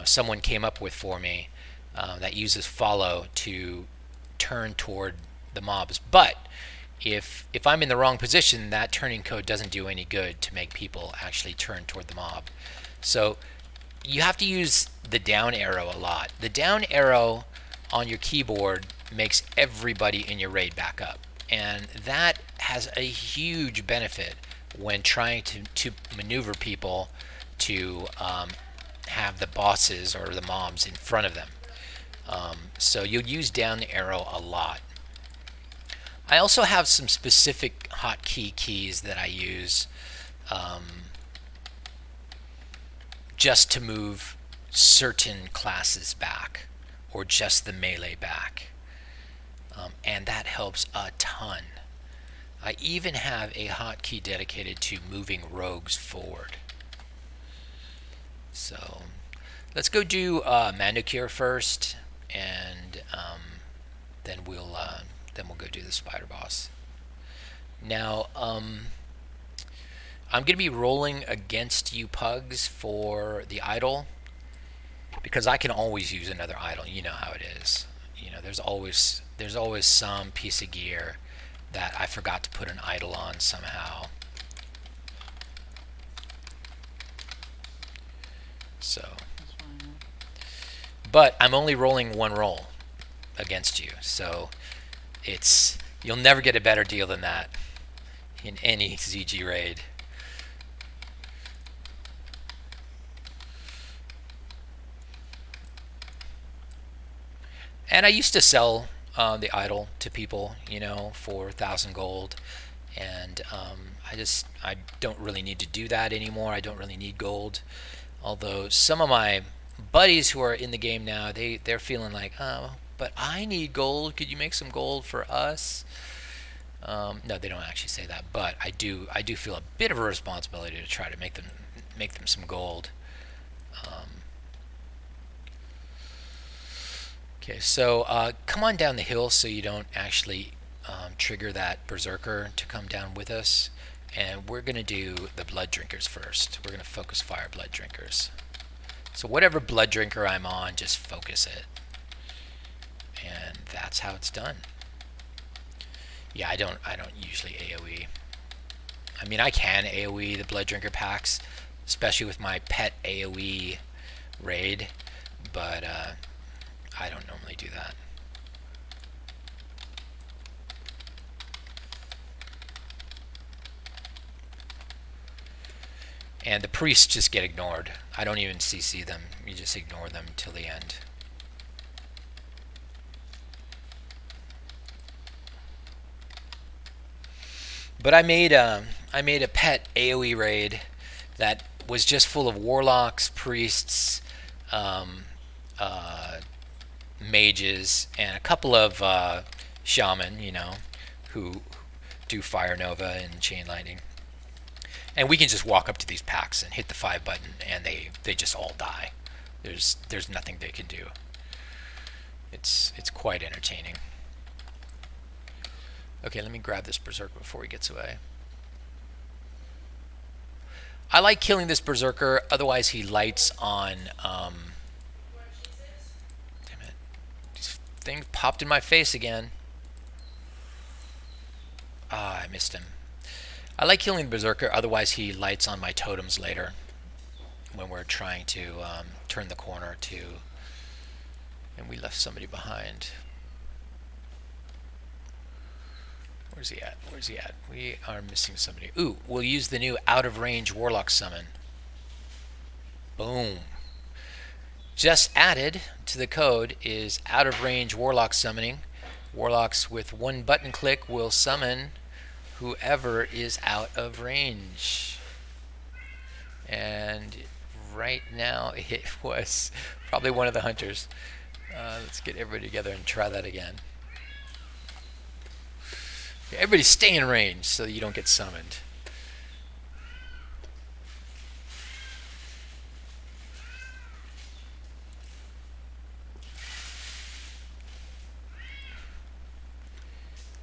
someone came up with for me that uses follow to turn toward the mobs. But if I'm in the wrong position, that turning code doesn't do any good to make people actually turn toward the mob. So you have to use the down arrow a lot. The down arrow on your keyboard makes everybody in your raid back up, and that has a huge benefit when trying to maneuver people to have the bosses or the mobs in front of them. So you'll use down arrow a lot. I also have some specific hotkey keys that I use just to move certain classes back, or just the melee back, and that helps a ton. I even have a hotkey dedicated to moving rogues forward. So let's go do Manicure first, and then we'll go do the spider boss. Now, I'm going to be rolling against you pugs for the idol, because I can always use another idol. You know how it is. There's always some piece of gear that I forgot to put an idol on somehow. So, but I'm only rolling one roll against you, so you'll never get a better deal than that in any ZG raid. And I used to sell the idol to people, for 1,000 gold, and I don't really need to do that anymore. I don't really need gold, although some of my buddies who are in the game now, they're feeling like, oh, but I need gold. Could you make some gold for us? No, they don't actually say that, but I do feel a bit of a responsibility to try to make them some gold. Okay, so come on down the hill so you don't actually trigger that berserker to come down with us, and we're gonna do the blood drinkers first. We're gonna focus fire blood drinkers. So whatever blood drinker I'm on, just focus it, and that's how it's done. Yeah, I don't usually AoE. I mean, I can AoE the blood drinker packs, especially with my pet AoE raid, but I don't normally do that. And the priests just get ignored. I don't even CC them. You just ignore them till the end. But I made a pet AoE raid that was just full of warlocks, priests, mages, and a couple of shaman, who do fire nova and chain lightning. And we can just walk up to these packs and hit the 5 button, and they just all die. There's nothing they can do. It's quite entertaining. Okay, let me grab this berserker before he gets away. I like killing this berserker, otherwise he lights on. Damn it! These things popped in my face again. Ah, I missed him. I like killing the berserker, otherwise he lights on my totems later when we're trying to turn the corner to. And we left somebody behind. Where's he at? Where's he at? We are missing somebody. Ooh, we'll use the new out-of-range Warlock summon. Boom. Just added to the code is out-of-range Warlock summoning. Warlocks with one button click will summon whoever is out of range. And right now it was probably one of the hunters. Let's get everybody together and try that again. Everybody stay in range so you don't get summoned.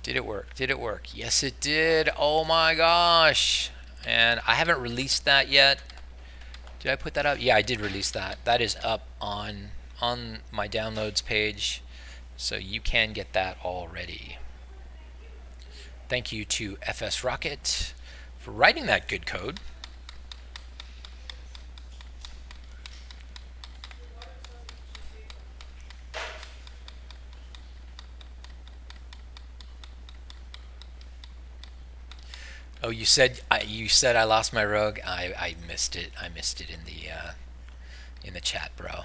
Did it work? Did it work? Yes, it did. Oh my gosh. And I haven't released that yet. Did I put that up? Yeah, I did release that. That is up on my downloads page, so you can get that already. Thank you to FS Rocket for writing that good code. Oh, you said I lost my rogue. I missed it. I missed it in the chat, bro.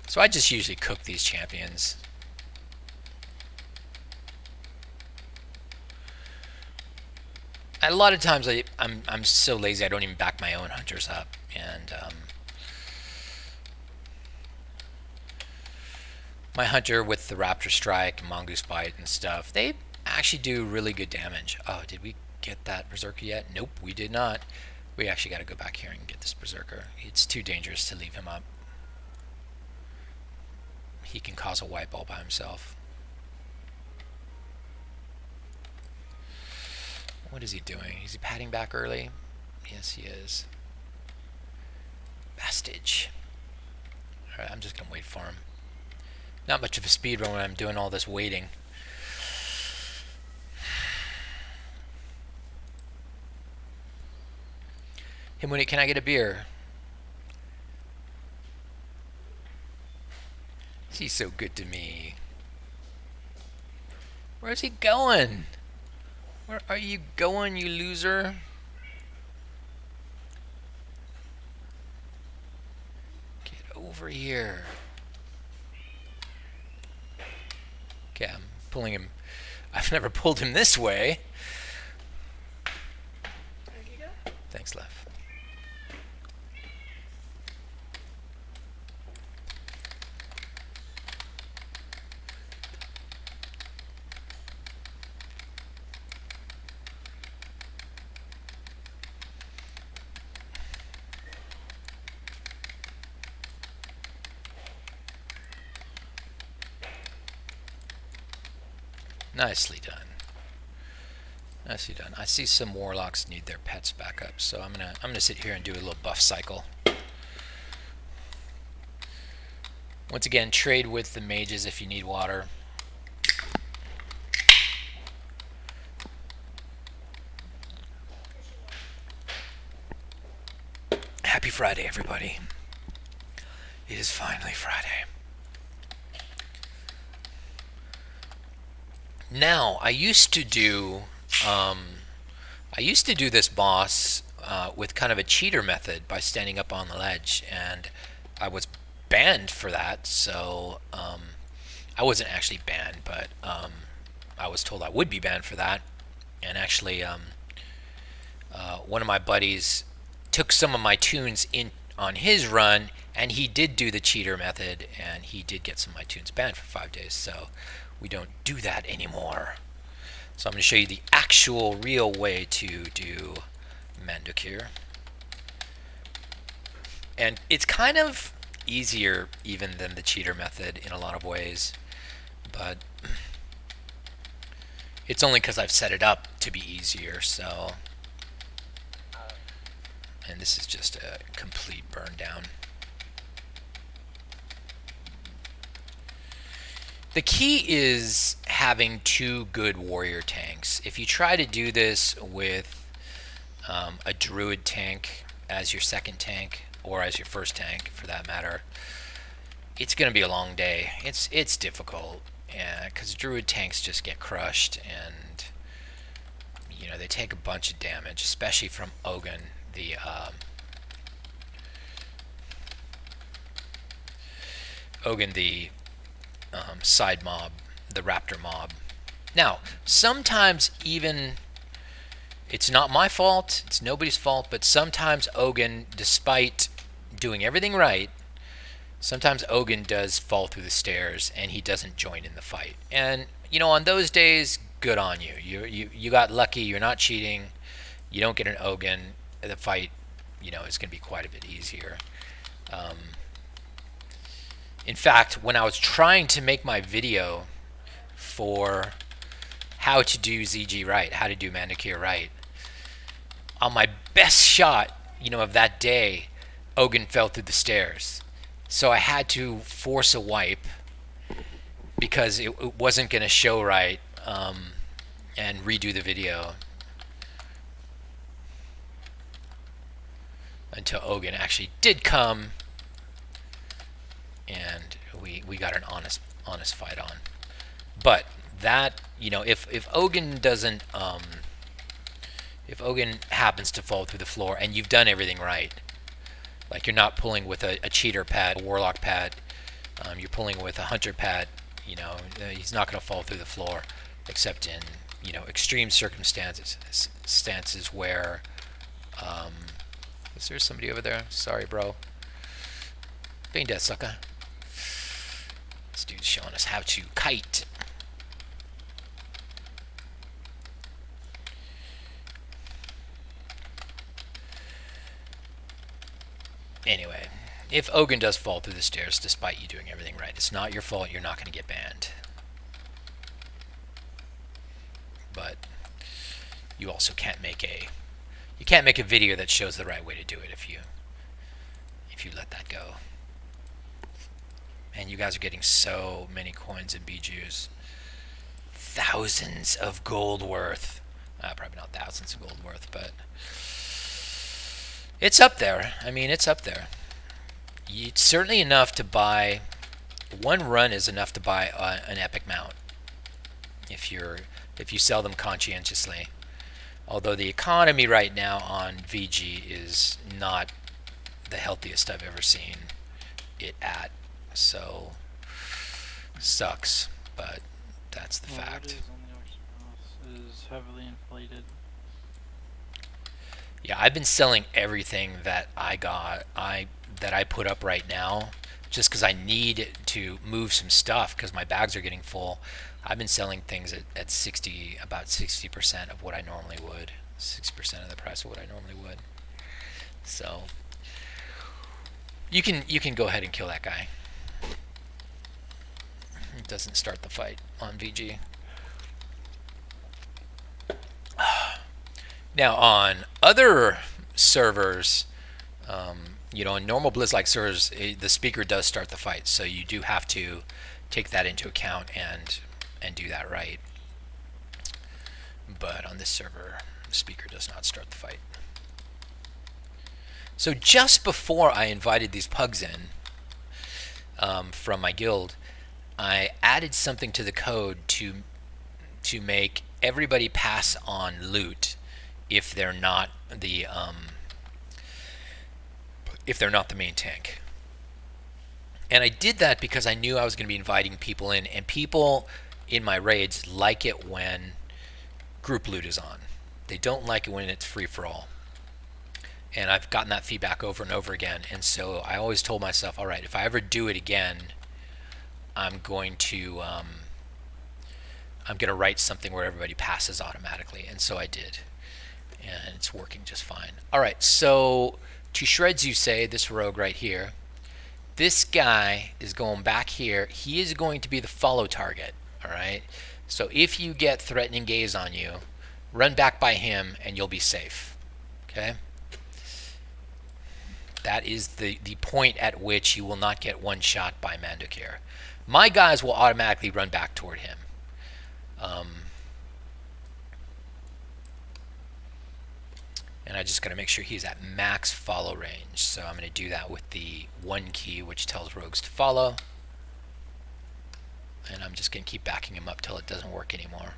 So I just usually cook these champions. A lot of times I'm so lazy I don't even back my own hunters up, and my hunter with the Raptor Strike, Mongoose Bite, and stuff, they actually do really good damage. Oh, did we get that Berserker yet? Nope, we did not. We actually got to go back here and get this Berserker. It's too dangerous to leave him up. He can cause a wipe all by himself. What is he doing? Is he padding back early? Yes, he is. Bastage. Alright, I'm just going to wait for him. Not much of a speed run when I'm doing all this waiting. Himuni, can I get a beer? He's so good to me. Where's he going? Where are you going, you loser? Get over here. Okay, I'm pulling him. I've never pulled him this way. There you go. Thanks, Lev. Nicely done. Nicely done. I see some warlocks need their pets back up, so I'm gonna sit here and do a little buff cycle. Once again, trade with the mages if you need water. Happy Friday, everybody. It is finally Friday. Now, I used to do this boss with kind of a cheater method by standing up on the ledge, and I was banned for that. So I wasn't actually banned, but I was told I would be banned for that. And actually, one of my buddies took some of my tunes in on his run, and he did do the cheater method, and he did get some of my tunes banned for 5 days. So we don't do that anymore. So I'm going to show you the actual real way to do Mandokir. And it's kind of easier even than the cheater method in a lot of ways, but it's only because I've set it up to be easier. So, and this is just a complete burn down. The key is having two good warrior tanks. If you try to do this with a druid tank as your second tank, or as your first tank for that matter, it's going to be a long day. It's difficult, because druid tanks just get crushed, and you know they take a bunch of damage, especially from Ogun, the side mob, the raptor mob. Now, sometimes even it's not my fault, it's nobody's fault, but sometimes Ogun, despite doing everything right, sometimes Ogun does fall through the stairs and he doesn't join in the fight. And you know, on those days, good on you. You got lucky. You're not cheating. You don't get an Ogun. The fight, you know, is going to be quite a bit easier. In fact, when I was trying to make my video for how to do ZG right, how to do Mandokir right, on my best shot, you know, of that day, Ogun fell through the stairs. So I had to force a wipe because it wasn't going to show right, and redo the video until Ogun actually did come, and we got an honest fight on. But that, you know, if Ogun doesn't if Ogun happens to fall through the floor and you've done everything right, like you're not pulling with a cheater pad, a warlock pad, you're pulling with a hunter pad, you know, he's not going to fall through the floor, except in, you know, extreme circumstances where is there somebody over there? Sorry, bro. Being dead, sucker. This dude's showing us how to kite. Anyway, if Ogun does fall through the stairs despite you doing everything right, it's not your fault. You're not going to get banned. But you also can't make a video that shows the right way to do it if you let that go. And you guys are getting so many coins and bijous. Thousands of gold worth. Probably not thousands of gold worth, but it's up there. I mean, it's up there. It's certainly enough to buy. One run is enough to buy an epic mount if you sell them conscientiously. Although the economy right now on VG is not the healthiest I've ever seen it at. So, sucks, but that's the fact. It is on the auction house. It is heavily inflated. Yeah, I've been selling everything that I put up right now, just because I need to move some stuff because my bags are getting full. I've been selling things at about 60% of what I normally would, 60% of the price of what I normally would. So you can go ahead and kill that guy. It doesn't start the fight on VG. Now on other servers, you know, in normal Blizz-like servers, the speaker does start the fight, so you do have to take that into account and do that right. But on this server, the speaker does not start the fight. So just before I invited these pugs in from my guild, I added something to the code to make everybody pass on loot if they're not the main tank. And I did that because I knew I was going to be inviting people in, and people in my raids like it when group loot is on. They don't like it when it's free for all. And I've gotten that feedback over and over again, and so I always told myself, all right, if I ever do it again, I'm going to write something where everybody passes automatically, and so I did. and it's working just fine. All right, so to shreds you say, this rogue right here. This guy is going back here. He is going to be the follow target, all right? So if you get threatening gaze on you, run back by him and you'll be safe, okay? That is the point at which you will not get one shot by Mandukir. My guys will automatically run back toward him. And I just got to make sure he's at max follow range. So I'm going to do that with the 1 key, which tells rogues to follow. And I'm just going to keep backing him up till it doesn't work anymore.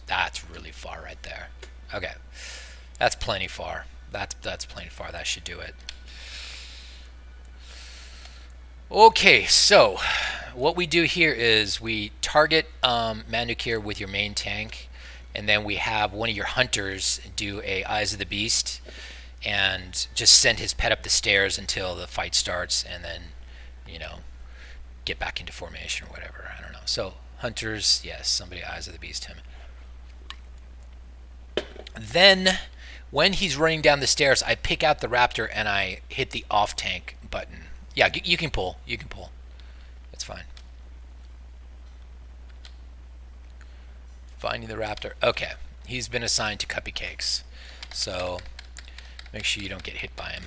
That's really far right there. Okay, that's plenty far. That's plenty far. That should do it. Okay, so what we do here is we target Mandukir with your main tank, and then we have one of your hunters do a Eyes of the Beast and just send his pet up the stairs until the fight starts, and then, you know, get back into formation or whatever. I don't know. So hunters, yes, somebody Eyes of the Beast him. Then when he's running down the stairs, I pick out the raptor and I hit the off tank button. Yeah, you can pull. You can pull. That's fine. Finding the raptor. Okay. He's been assigned to Cuppy Cakes. So make sure you don't get hit by him.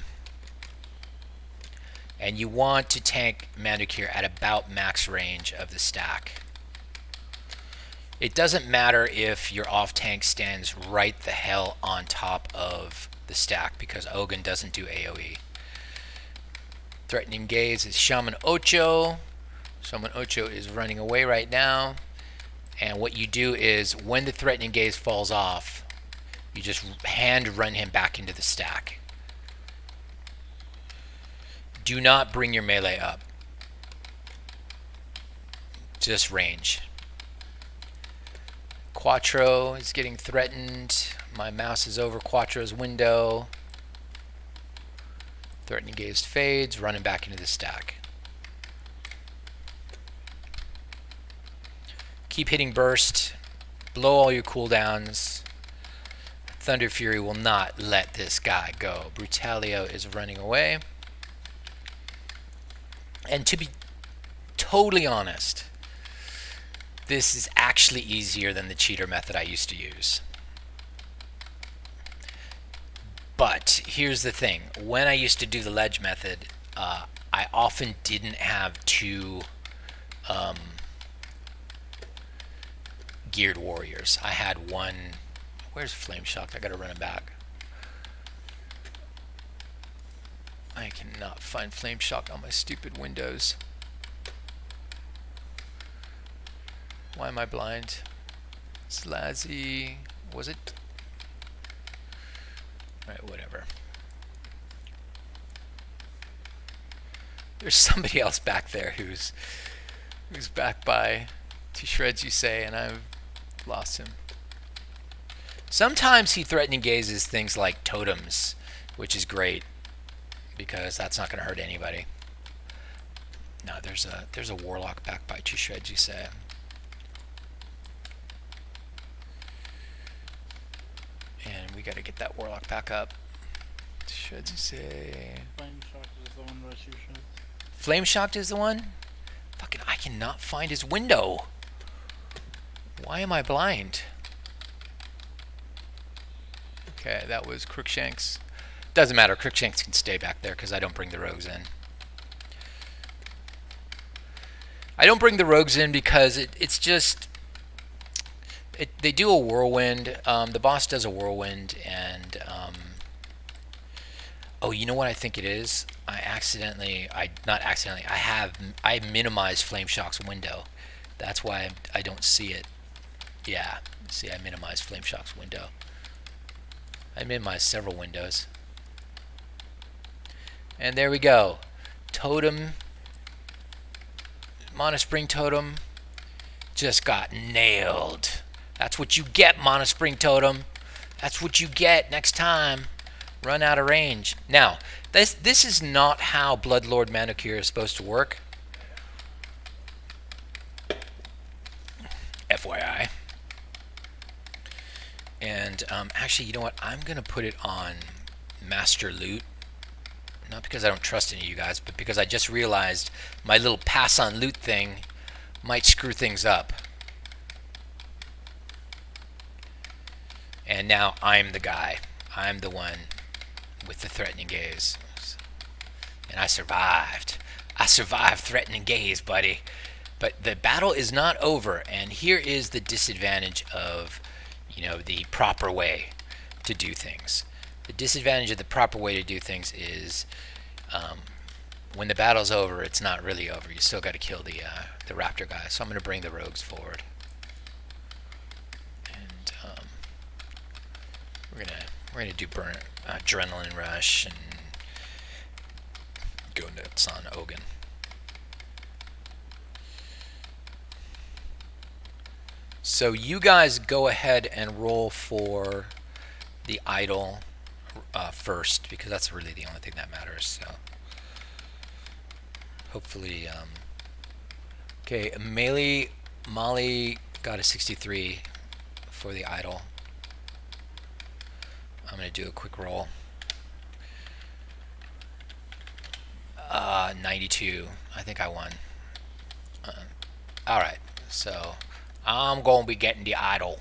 And you want to tank Mandukir at about max range of the stack. It doesn't matter if your off tank stands right the hell on top of the stack, because Ogun doesn't do AoE. Threatening gaze is Shaman Ocho. Shaman Ocho is running away right now. And what you do is when the threatening gaze falls off, you just hand run him back into the stack. Do not bring your melee up. Just range. Quattro is getting threatened. My mouse is over Quattro's window. Threatening gaze fades, running back into the stack. Keep hitting burst. Blow all your cooldowns. Thunder Fury will not let this guy go. Brutalio is running away. And to be totally honest, this is actually easier than the cheater method I used to use. But here's the thing. When I used to do the ledge method, I often didn't have two geared warriors. I had one. Where's Flame Shocked? I gotta run him back. I cannot find Flame Shocked on my stupid Windows. Why am I blind? Slazzy. Was it? Alright, whatever. There's somebody else back there who's back by to shreds, you say, and I've lost him. Sometimes he threatening gazes things like totems, which is great because that's not going to hurt anybody. No, there's a warlock back by two shreds, you say. And we got to get that warlock back up. Shreds, you say. Flame Shock is the one that you should. Flame Shocked is the one? Fucking, I cannot find his window. Why am I blind? Okay, that was Crookshanks. Doesn't matter, Crookshanks can stay back there because I don't bring the rogues in. I don't bring the rogues in because it's just... they do a whirlwind. The boss does a whirlwind, and... oh, you know what I think it is? I minimized Flame Shock's window. That's why I don't see it. Yeah, see, I minimized Flame Shock's window. I minimized several windows. And there we go. Totem. Monospring Totem just got nailed. That's what you get, Monospring Totem. That's what you get next time. Run out of range. Now, this is not how Bloodlord Mandukir is supposed to work. FYI. And actually, you know what? I'm gonna put it on Master Loot. Not because I don't trust any of you guys, but because I just realized my little pass on loot thing might screw things up. And now I'm the guy. I'm the one with the threatening gaze. And I survived. I survived threatening gaze, buddy. But the battle is not over, and here is the disadvantage of, the proper way to do things. The disadvantage of the proper way to do things is when the battle's over, it's not really over. You still got to kill the raptor guy. So I'm going to bring the rogues forward. And we're gonna do adrenaline rush and go nuts on Ogun. So you guys go ahead and roll for the idol first, because that's really the only thing that matters. So hopefully, okay, Molly got a 63 for the idol. I'm gonna do a quick roll. 92. I think I won. All right, so I'm gonna be getting the idol,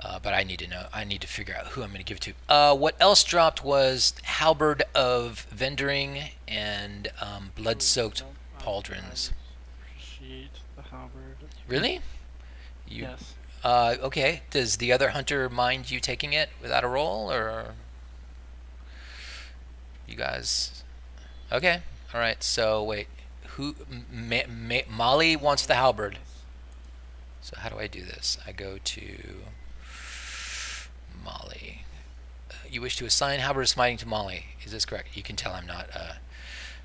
but I need to know. I need to figure out who I'm gonna give it to. What else dropped was Halberd of Vendoring and Blood-Soaked Pauldrons. Appreciate the halberd. Really? You? Yes. Okay. Does the other hunter mind you taking it without a roll, or you guys? Okay. All right. So wait, who? Molly wants the halberd. So how do I do this? I go to Molly. You wish to assign halberd of smiting to Molly. Is this correct? You can tell I'm not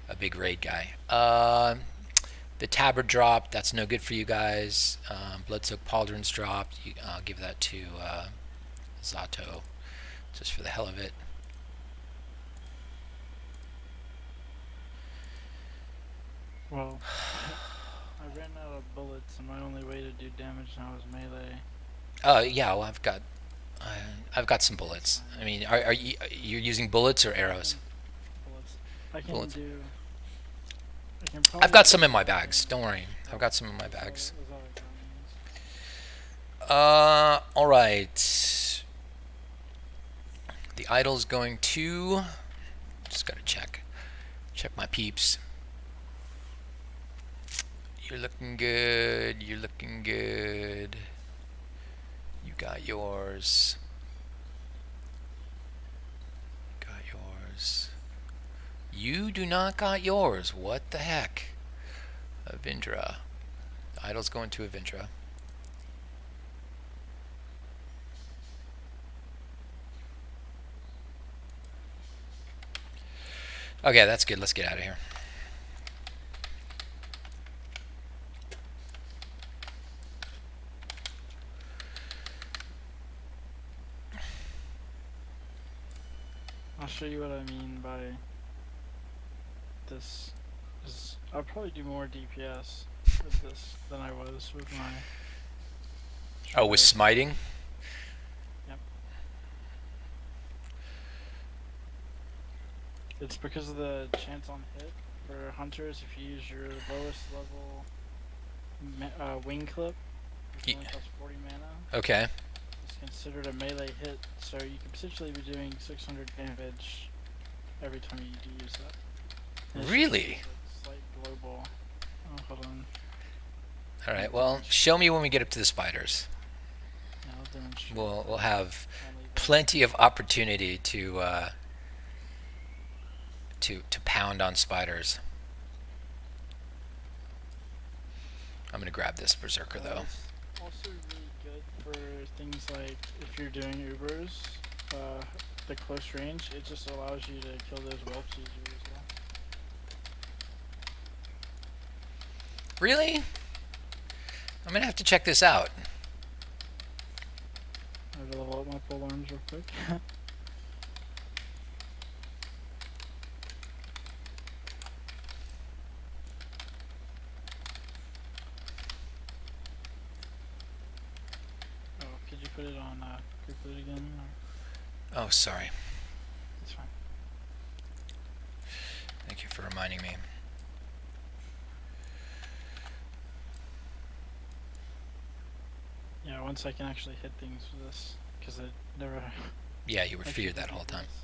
a big raid guy. The tabard dropped. That's no good for you guys. Blood-Soaked Pauldrons dropped. I'll give that to Zato, just for the hell of it. Well, I ran out of bullets, and my only way to do damage now is melee. Yeah. Well, I've got some bullets. I mean, are you're using bullets or arrows? Bullets. I can Bullets. do. I can I've got some in my bags. Don't worry. I've got some in my bags. All right. The idol's going to. Just gotta check my peeps. You're looking good. You're looking good. You got yours. Got yours. You do not got yours. What the heck? Avindra. The idol's going to Avindra. Okay, that's good. Let's get out of here. I'll show you what I mean by this. I'll probably do more DPS with this than I was with my. Oh, with smiting? Yep. It's because of the chance on hit for hunters. If you use your lowest level wing clip, which only costs 40 mana, Okay. it's considered a melee hit, so you could potentially be doing 600 damage every time you do use that. And it's just Really? a slight global. Oh, hold on. All right. Well, show me when we get up to the spiders. Yeah, I'll demonstrate. We'll have Only the- plenty of opportunity to pound on spiders. I'm gonna grab this berserker though. It's also really good for things like if you're doing Ubers, the close range, it just allows you to kill those whelps easier as well. Really? I'm gonna have to check this out. I have to level up my pole arms real quick. Oh, could you put it on group loot again? Or? Oh, sorry. It's fine. Thank you for reminding me. Yeah, once I can actually hit things with this, because it never. Yeah, you were actually feared that did whole time. this.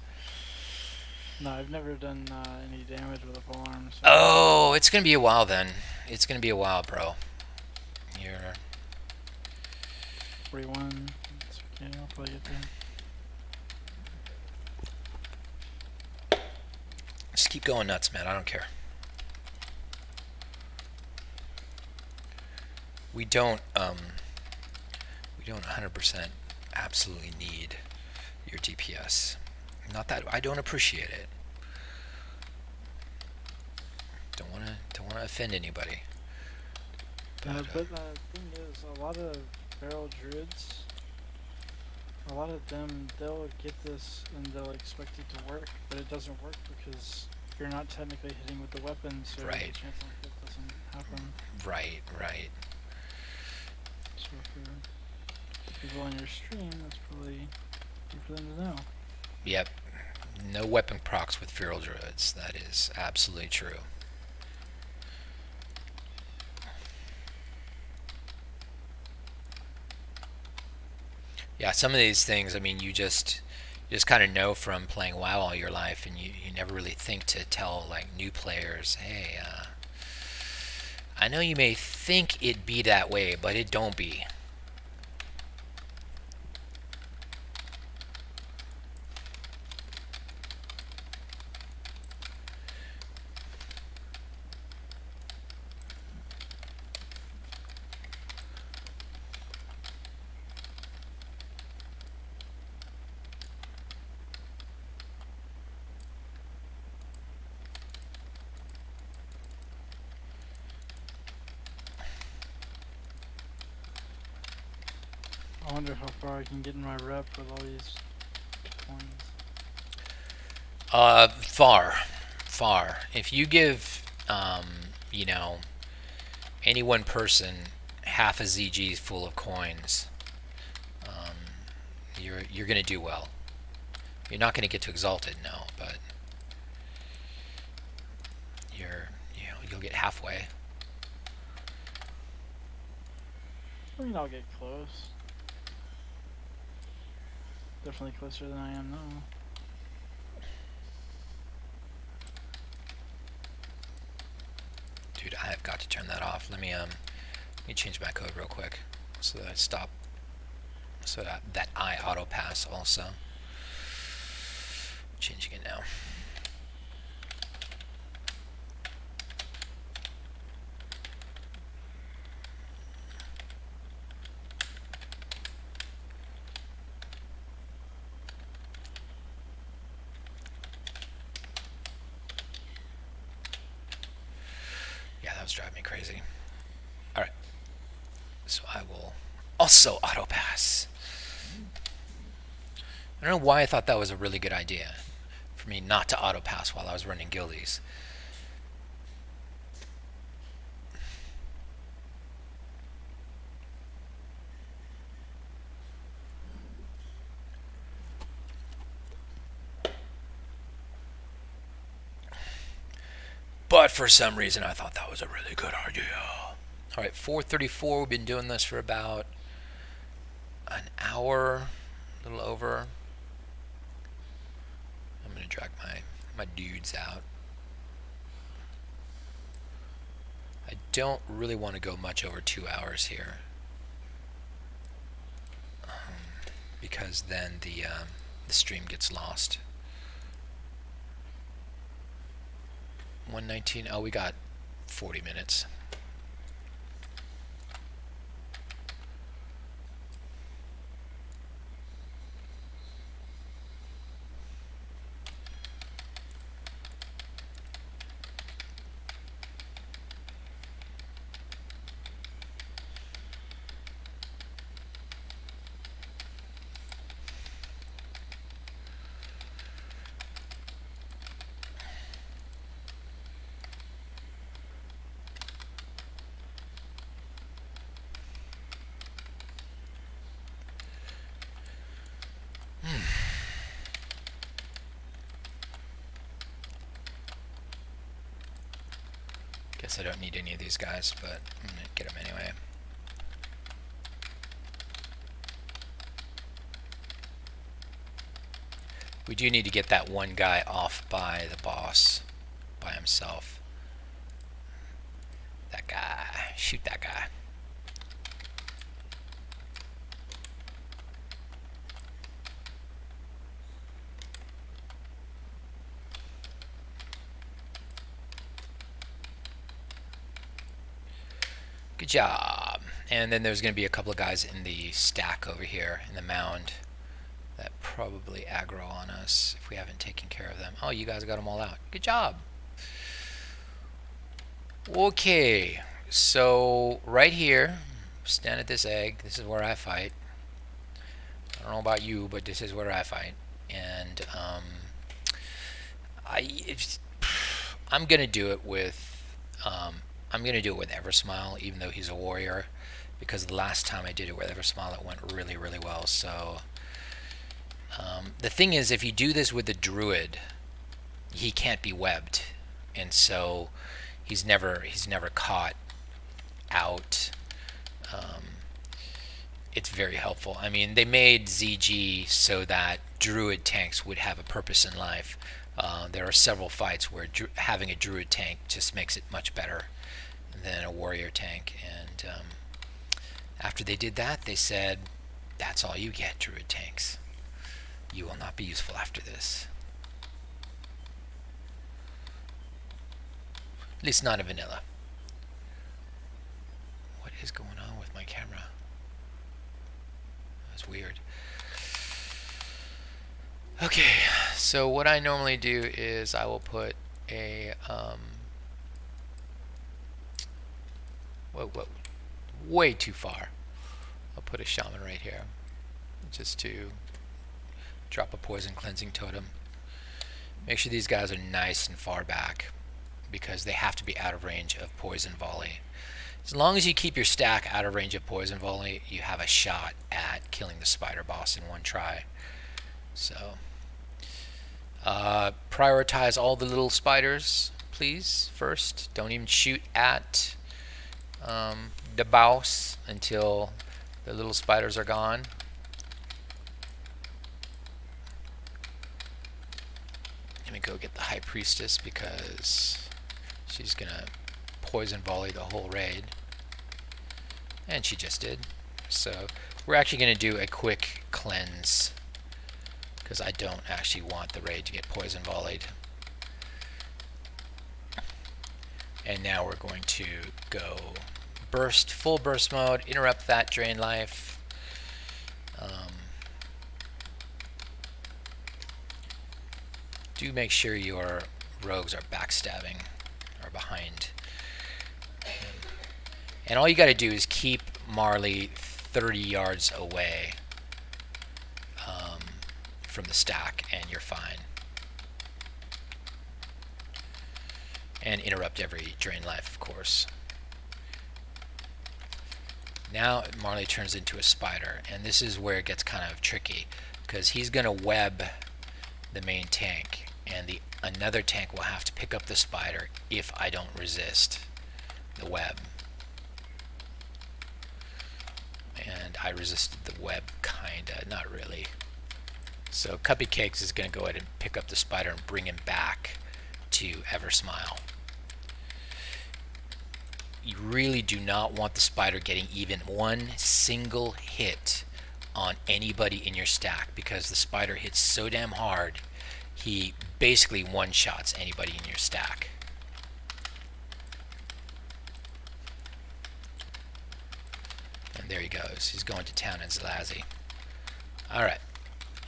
No, I've never done any damage with a polearm. So Oh, it's gonna be a while then. It's gonna be a while, bro. You're 41. It's okay, I'll probably get there. just keep going nuts, man. I don't care. We don't 100% absolutely need your DPS. Not that I don't appreciate it. Don't wanna offend anybody. But the thing is, a lot of barrel druids, a lot of them, they'll get this and they'll expect it to work, but it doesn't work because you're not technically hitting with the weapon, so Right. the chance like that doesn't happen. Right. So for people on your stream, that's probably good for them to know. Yep. No weapon procs with feral druids. That is absolutely true. Yeah, some of these things, I mean, you just kind of know from playing WoW all your life, and you never really think to tell like new players, hey, I know you may think it be that way, but it don't be. I wonder how far I can get in my rep with all these coins. Far. If you give, you know, any one person half a ZG full of coins, you're gonna do well. You're not gonna get to exalted, no, but you'll get halfway. I mean, I'll get close. Definitely closer than I am now. Dude, I have got to turn that off. Let me change my code real quick so that I stop, so that I auto pass also. Changing it now. Yeah, that was driving me crazy. Alright. So I will also auto pass. I don't know why I thought that was a really good idea for me not to auto pass while I was running guildies. But for some reason I thought that was a really good idea. Alright, 4:34. We've been doing this for about an hour, a little over. I'm gonna drag my dudes out. I don't really want to go much over 2 hours here, because then the stream gets lost. 119. Oh, we got 40 minutes. guess I don't need any of these guys, but I'm gonna get them anyway. We do need to get that one guy off by the boss by himself. That guy. Shoot that guy. Good job. And then there's going to be a couple of guys in the stack over here in the mound that probably aggro on us if we haven't taken care of them. Oh, you guys got them all out. Good job. Okay, so right here, stand at this egg. This is where I fight. I don't know about you, but this is where I fight. And I'm gonna do it with Eversmile, even though he's a warrior, because the last time I did it with Eversmile, it went really, really well. So the thing is, if you do this with the druid, he can't be webbed, and so he's never caught out. It's very helpful. I mean, they made ZG so that druid tanks would have a purpose in life. There are several fights where having a druid tank just makes it much better than a warrior tank, and after they did that, they said, that's all you get, druid tanks. You will not be useful after this. At least not in vanilla. What is going on with my camera? That's weird. Okay, so what I normally do is I will put a whoa, way too far. I'll put a shaman right here, just to drop a poison cleansing totem. Make sure these guys are nice and far back, because they have to be out of range of poison volley. As long as you keep your stack out of range of poison volley, you have a shot at killing the spider boss in one try. So prioritize all the little spiders, please, first. Don't even shoot at the boss until the little spiders are gone. Let me go get the High Priestess, because she's gonna poison volley the whole raid, and she just did. So we're actually gonna do a quick cleanse, because I don't actually want the raid to get poison volleyed. And now we're going to go burst, full burst mode, interrupt that drain life. Do make sure your rogues are backstabbing or behind. And all you got to do is keep Marley 30 yards away from the stack, and you're fine. And interrupt every drain life, of course. Now Marley turns into a spider, and this is where it gets kind of tricky, because he's going to web the main tank, and another tank will have to pick up the spider if I don't resist the web. And I resisted the web, kinda, not really. So Cupcakes is going to go ahead and pick up the spider and bring him back to Eversmile. You really do not want the spider getting even one single hit on anybody in your stack, because the spider hits so damn hard, he basically one-shots anybody in your stack. And there he goes. He's going to town in Zalazi. Alright.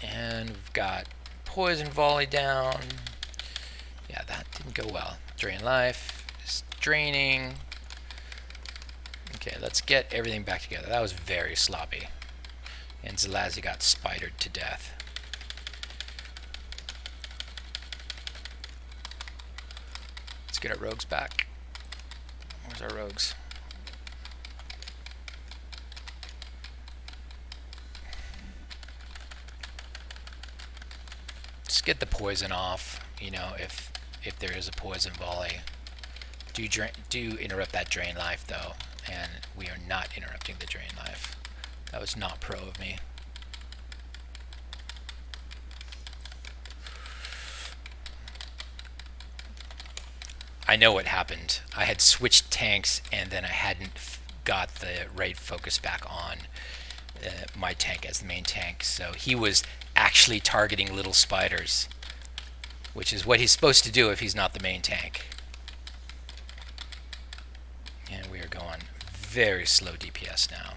And we've got poison volley down. Yeah, that didn't go well. Drain life. Is draining. Okay, let's get everything back together. That was very sloppy. And Zalazi got spidered to death. Let's get our rogues back. Where's our rogues? Just get the poison off, you know, if there is a poison volley. Do interrupt that drain life though, and we are not interrupting the drain life. That was not pro of me. I know what happened. I had switched tanks and then I hadn't got the raid focus back on my tank as the main tank, so he was actually targeting little spiders, which is what he's supposed to do if he's not the main tank. And we are going very slow DPS now.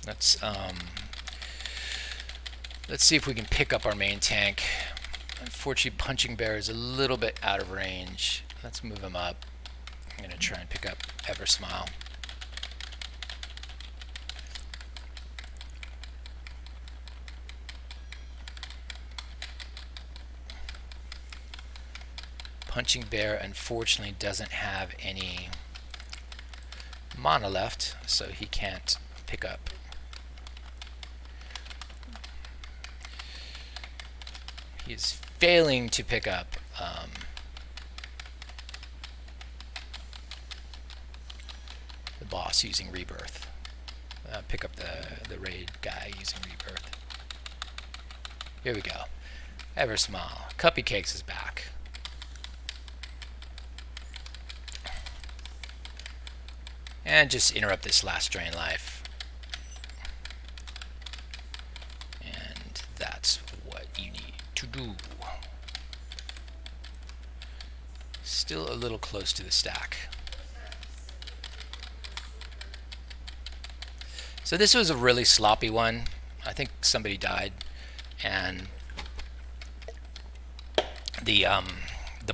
Let's see if we can pick up our main tank. Unfortunately, Punching Bear is a little bit out of range. Let's move him up. I'm going to try and pick up Eversmile. Punching Bear unfortunately doesn't have any mana left, so he can't pick up. He is failing to pick up the boss using Rebirth. Pick up the raid guy using Rebirth. Here we go. Eversmile. Cuppy Cakes is back. And just interrupt this last drain life. And that's what you need to do. Still a little close to the stack. So this was a really sloppy one. I think somebody died, and the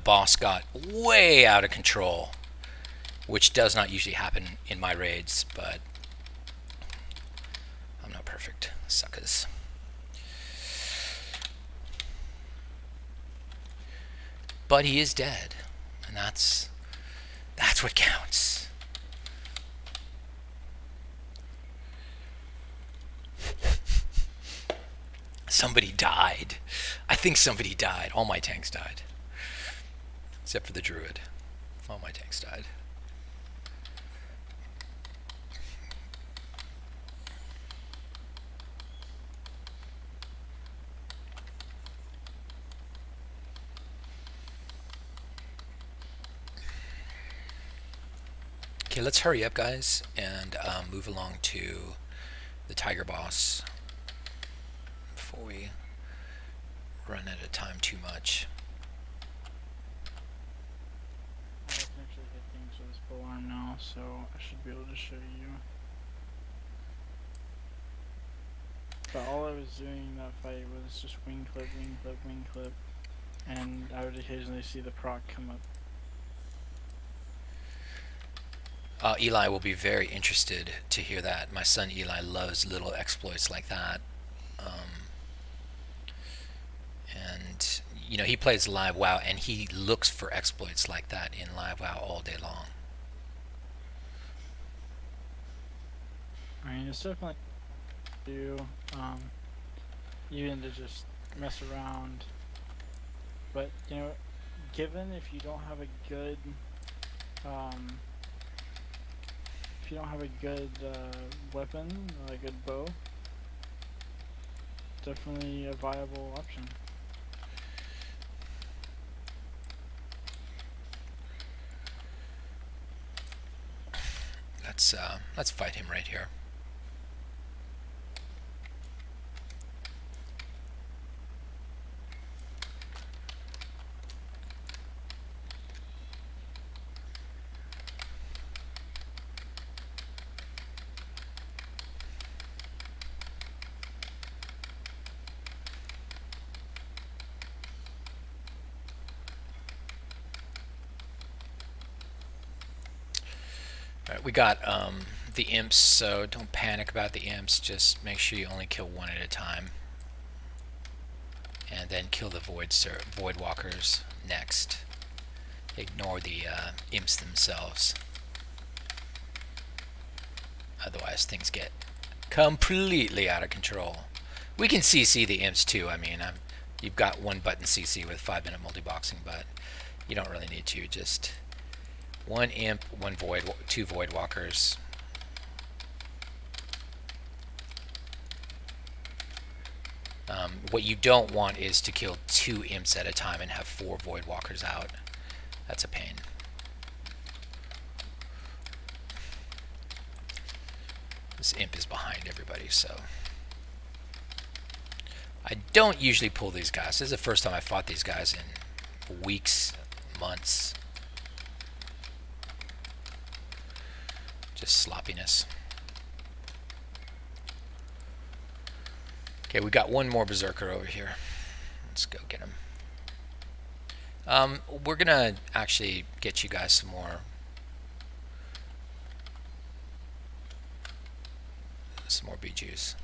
boss got way out of control, which does not usually happen in my raids, but I'm not perfect, suckers. But he is dead, and that's what counts. Somebody died. I think somebody died. All my tanks died. Except for the druid. All my tanks died. Okay, let's hurry up, guys, and move along to the tiger boss before we run out of time too much. I can actually hit things with this bow arm now, so I should be able to show you. But all I was doing in that fight was just wing clip, wing clip, wing clip, and I would occasionally see the proc come up. Eli will be very interested to hear that. My son Eli loves little exploits like that. And, you know, he plays Live WoW, and he looks for exploits like that in Live WoW all day long. I mean, it's definitely do, even to just mess around. But, you know, given if you don't have a good, weapon, a good bow, definitely a viable option. Let's fight him right here. Alright, we got the imps, so don't panic about the imps, just make sure you only kill one at a time. And then kill the void walkers next. Ignore the imps themselves. Otherwise things get completely out of control. We can CC the imps too. I mean, You've got one button CC with 5-minute multi-boxing, but you don't really need to. Just one imp, one void, two void walkers. What you don't want is to kill 2 imps at a time and have 4 void walkers out. That's a pain. This imp is behind everybody, so I don't usually pull these guys. This is the first time I fought these guys in weeks, months. Just sloppiness. Okay, we got one more berserker over here. Let's go get him. We're gonna actually get you guys some more BGs.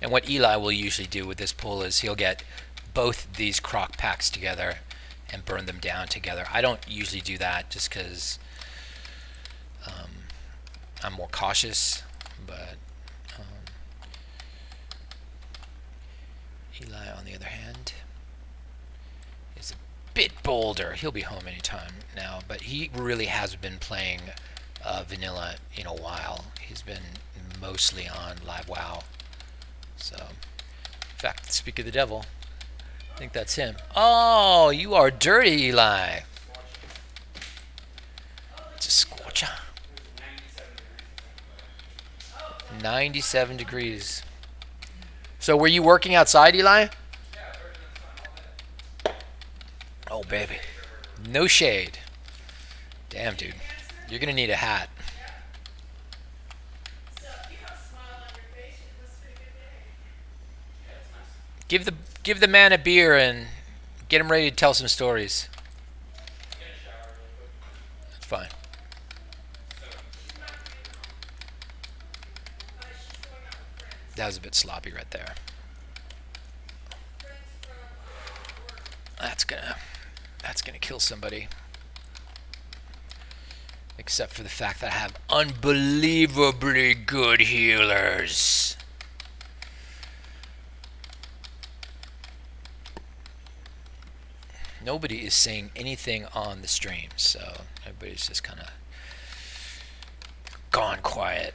And what Eli will usually do with this pull is he'll get both these croc packs together and burn them down together. I don't usually do that just because I'm more cautious, but Eli, on the other hand, is a bit bolder. He'll be home anytime now, but he really hasn't been playing vanilla in a while. He's been mostly on Live WoW. So, in fact, speak of the devil, I think that's him. Oh, you are dirty, Eli. It's a scorcher. 97 degrees. So were you working outside, Eli? Oh, baby. No shade. Damn, dude. You're going to need a hat. Give the man a beer and get him ready to tell some stories. That's fine. That was a bit sloppy right there. That's gonna kill somebody. Except for the fact that I have unbelievably good healers. Nobody is saying anything on the stream, so everybody's just kind of gone quiet.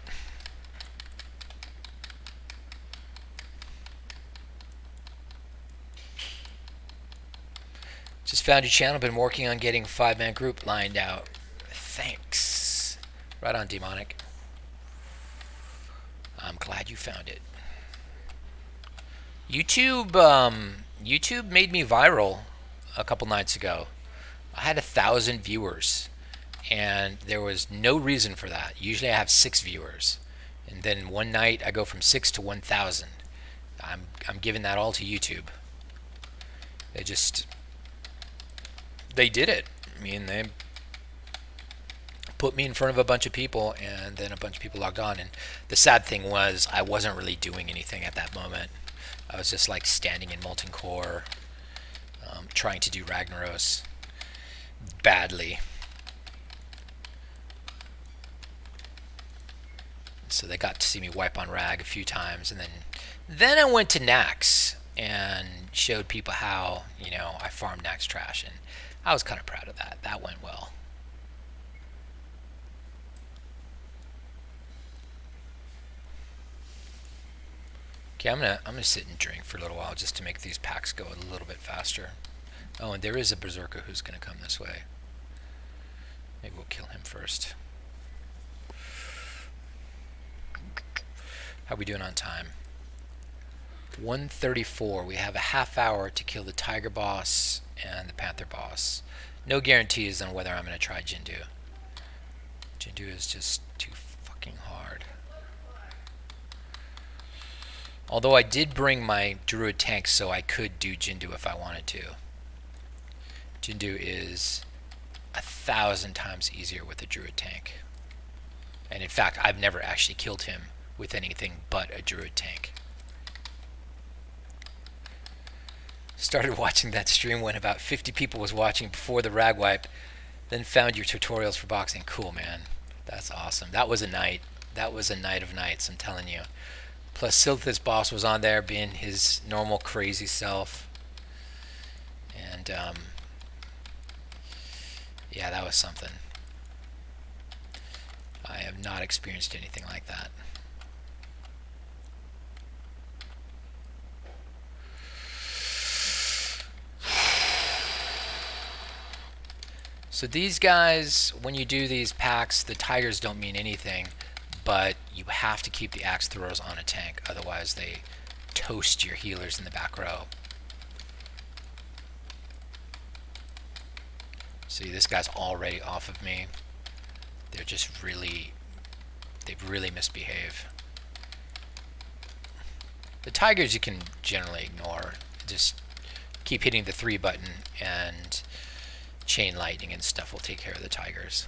Just found your channel. Been working on getting a 5-man group lined out. Thanks. Right on, Demonic. I'm glad you found it. YouTube made me viral a couple nights ago. I had 1,000 viewers, and there was no reason for that. Usually I have 6 viewers, and then one night I go from 6 to 1,000. I'm giving that all to YouTube. They did it. I mean, they put me in front of a bunch of people, and then a bunch of people logged on. And the sad thing was, I wasn't really doing anything at that moment. I was just like standing in Molten Core, trying to do Ragnaros badly. So they got to see me wipe on Rag a few times, and then I went to Nax and showed people how, I farmed Nax trash, and I was kind of proud of that. That went well. Okay, I'm gonna sit and drink for a little while just to make these packs go a little bit faster. Oh, and there is a berserker who's gonna come this way. Maybe we'll kill him first. How are we doing on time? 1:34. We have a half hour to kill the Tiger boss and the Panther boss. No guarantees on whether I'm going to try Jindu. Jindu is just too fucking hard. Although I did bring my Druid tank so I could do Jindu if I wanted to. Jindu is 1,000 times easier with a Druid tank. And in fact, I've never actually killed him with anything but a Druid tank. Started watching that stream when about 50 people was watching before the rag wipe. Then found your tutorials for boxing. Cool, man. That's awesome. That was a night. That was a night of nights, I'm telling you. Plus, Silthus Boss was on there being his normal crazy self. And, yeah, that was something. I have not experienced anything like that. So these guys, when you do these packs, the tigers don't mean anything, but you have to keep the axe throwers on a tank, otherwise they toast your healers in the back row. See, this guy's already off of me. They're just really, they really misbehave. The tigers you can generally ignore. Just keep hitting the 3 button and chain lightning and stuff will take care of the tigers.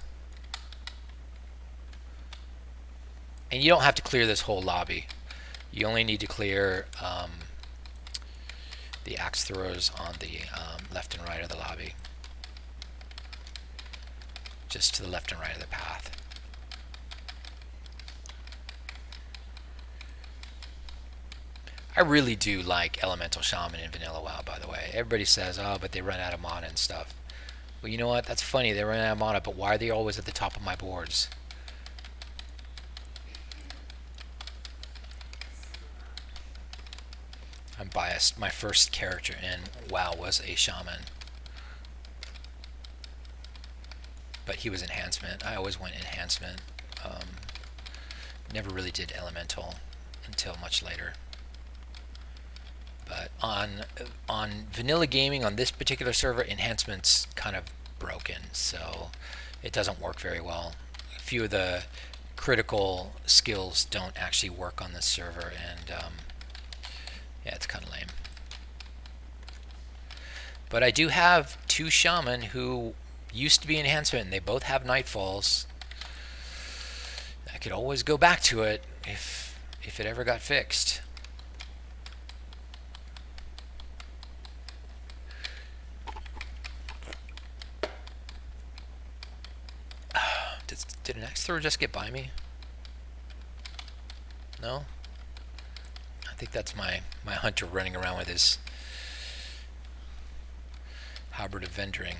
And you don't have to clear this whole lobby. You only need to clear the axe throwers on the left and right of the lobby. Just to the left and right of the path. I really do like Elemental Shaman in Vanilla WoW, by the way. Everybody says, oh, but they run out of mana and stuff. Well, you know what? That's funny. They run out of mana, but why are they always at the top of my boards? I'm biased. My first character in WoW was a Shaman. But he was Enhancement. I always went Enhancement. Never really did Elemental until much later. But on vanilla gaming, on this particular server, Enhancement's kind of broken, so it doesn't work very well. A few of the critical skills don't actually work on this server, and yeah, it's kind of lame. But I do have 2 Shaman who used to be Enhancement, and they both have Nightfalls. I could always go back to it if it ever got fixed. Did an axe thrower just get by me? No? I think that's my hunter running around with his halberd of vendoring,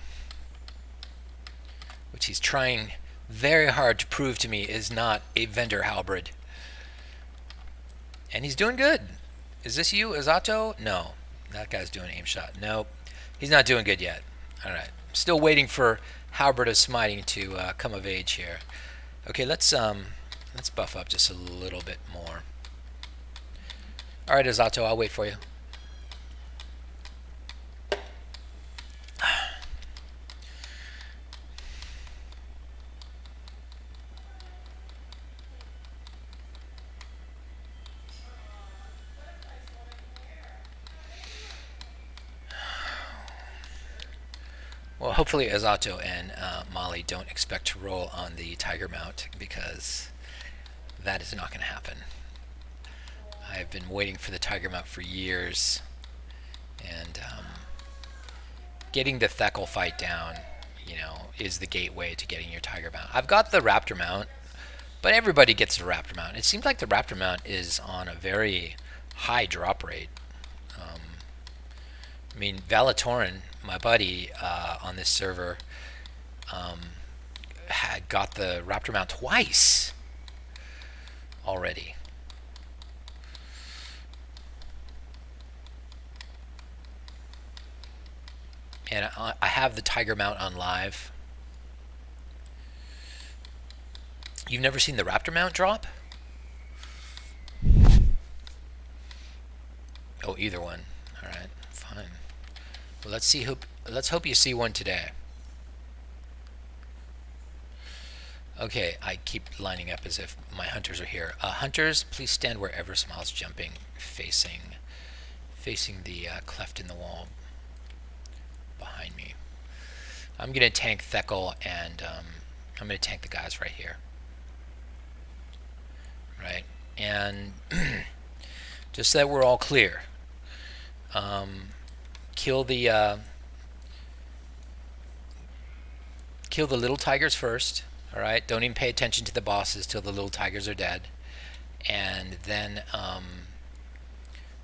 which he's trying very hard to prove to me is not a vendor halberd. And he's doing good. Is this you, Azato? No. That guy's doing aim shot. Nope. He's not doing good yet. Alright. Still waiting for Halberd of Smiting to come of age here. Okay, let's buff up just a little bit more. Alright, Azato, I'll wait for you. Well, hopefully Azato and Molly don't expect to roll on the Tiger Mount, because that is not going to happen. I've been waiting for the Tiger Mount for years, and getting the Thekkel fight down, you know, is the gateway to getting your Tiger Mount. I've got the Raptor Mount, but everybody gets the Raptor Mount. It seems like the Raptor Mount is on a very high drop rate. I mean, Valatorin, my buddy on this server, had got the Raptor Mount twice already. And I have the Tiger Mount on live. You've never seen the Raptor Mount drop? Oh, either one. All right, fine. Well, let's hope you see one today. Okay, I keep lining up as if my hunters are here. Hunters, please stand wherever Smile's jumping, facing the cleft in the wall behind me. I'm gonna tank Thekkel, and I'm gonna tank the guys right here. Right, and just so that we're all clear, kill the kill the little tigers first. All right, don't even pay attention to the bosses till the little tigers are dead, and then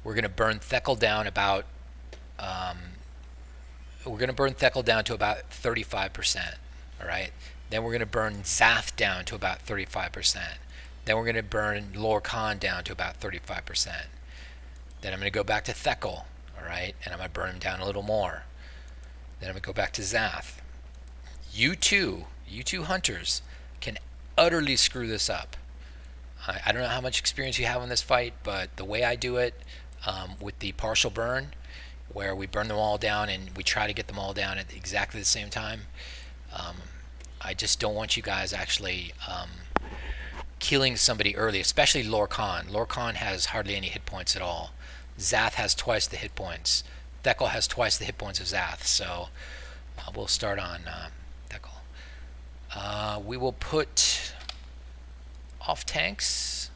we're gonna burn Theckel down about. We're gonna burn Theckel down to about 35%. All right. Then we're gonna burn Zath down to about 35%. Then we're gonna burn Lorkhan down to about 35%. Then I'm gonna go back to Theckel. All right, and I'm gonna burn him down a little more. Then I'm gonna go back to Zath. You two hunters can utterly screw this up. I don't know how much experience you have on this fight, but the way I do it, with the partial burn, where we burn them all down and we try to get them all down at exactly the same time, I just don't want you guys actually killing somebody early, especially Lorkhan. Lorkhan has hardly any hit points at all. Zath has twice the hit points. Theckel has twice the hit points of Zath, so we'll start on Theckel. We will put off tanks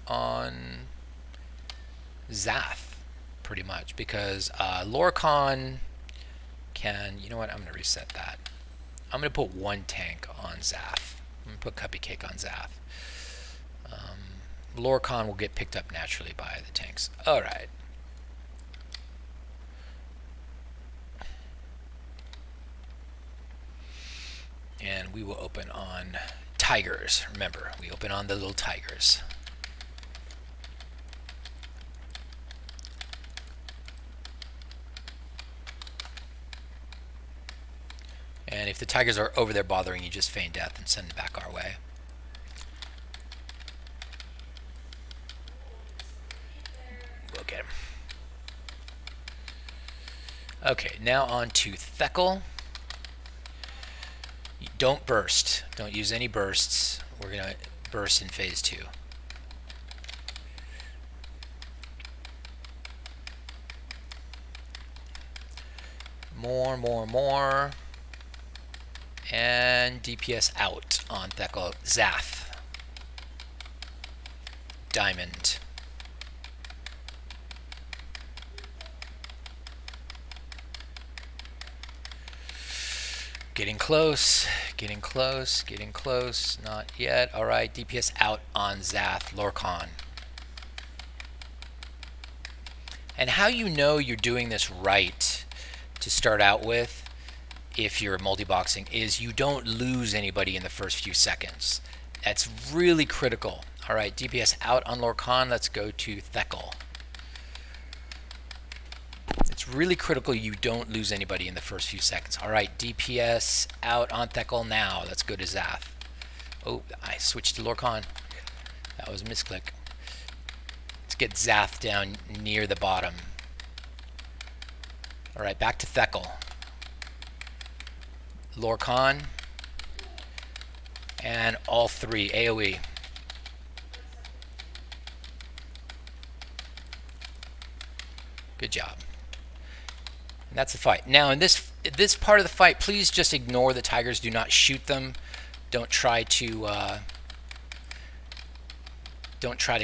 on Zath, pretty much, because Lorkhan can, you know what, I'm going to reset that. I'm going to put one tank on Zath. I'm going to put Cuppy Cake on Zath. Lorkhan will get picked up naturally by the tanks. Alright. And we will open on tigers. Remember, we open on the little tigers. And if the tigers are over there bothering you, just feign death and send them back our way. We'll get him. Okay, now on to Theckel. Don't burst. Don't use any bursts. We're going to burst in phase 2. More. And DPS out on Theckel. Zath. Diamond. Getting close. Not yet. Alright, DPS out on Zath. Lorkhan. And how you know you're doing this right to start out with, if you're multi-boxing, is you don't lose anybody in the first few seconds. That's really critical. Alright, DPS out on Lorkhan. Let's go to Theckel. It's really critical you don't lose anybody in the first few seconds. Alright, DPS out on Theckel now. Let's go to Zath. Oh, I switched to Lorkhan. That was a misclick. Let's get Zath down near the bottom. Alright, back to Theckel. Lorkhan. And all three. AoE. Good job. And that's the fight. Now in this part of the fight, please just ignore the tigers. Do not shoot them. Don't try to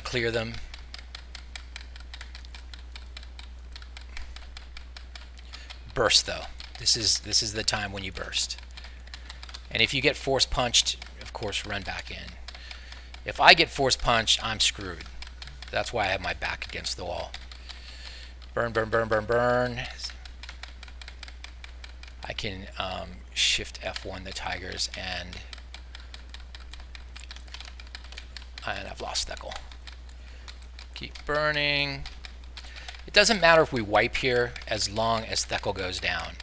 clear them. Burst though. This is the time when you burst. And if you get force punched, of course, run back in. If I get force punched, I'm screwed. That's why I have my back against the wall. Burn. I can shift F1 the tigers, and I've lost Theckel. Keep burning. It doesn't matter if we wipe here as long as Theckel goes down.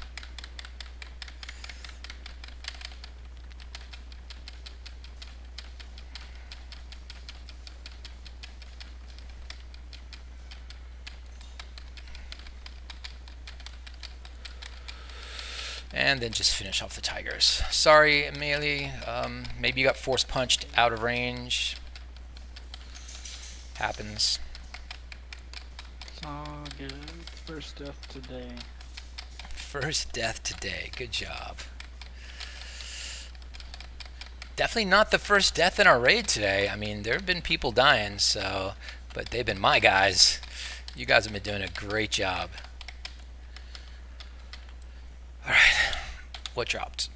And then just finish off the tigers. Sorry, Amelie. Maybe you got force punched out of range. Happens. It's all good. First death today. First death today. Good job. Definitely not the first death in our raid today. I mean, there have been people dying, so, but they've been my guys. You guys have been doing a great job. Alright. What dropped?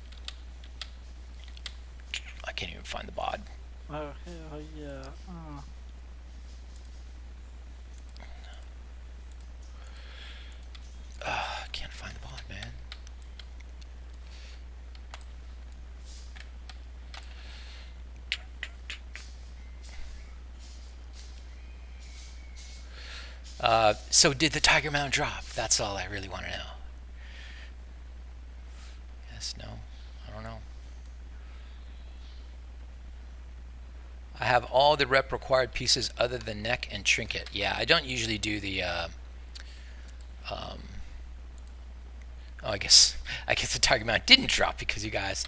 I can't even find the bod. Oh hell yeah. I can't find the bod, man. So did the Tiger Mound drop? That's all I really want to know. Yes, no, I don't know. I have all the rep required pieces other than neck and trinket. Yeah, I don't usually do the. Oh, I guess the Tiger Mound didn't drop because you guys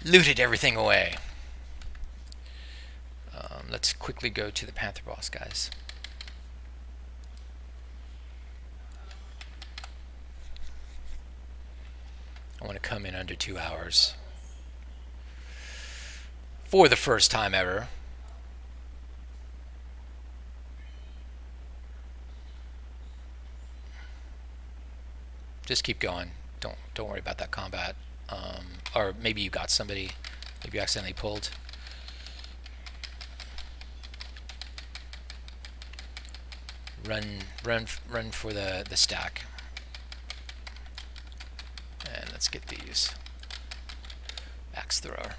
looted everything away. Let's quickly go to the Panther boss, guys. I want to come in under 2 hours. For the first time ever. Just keep going. Don't worry about that combat. Or maybe you got somebody. Maybe you accidentally pulled. Run for the stack. And let's get these. Axe thrower.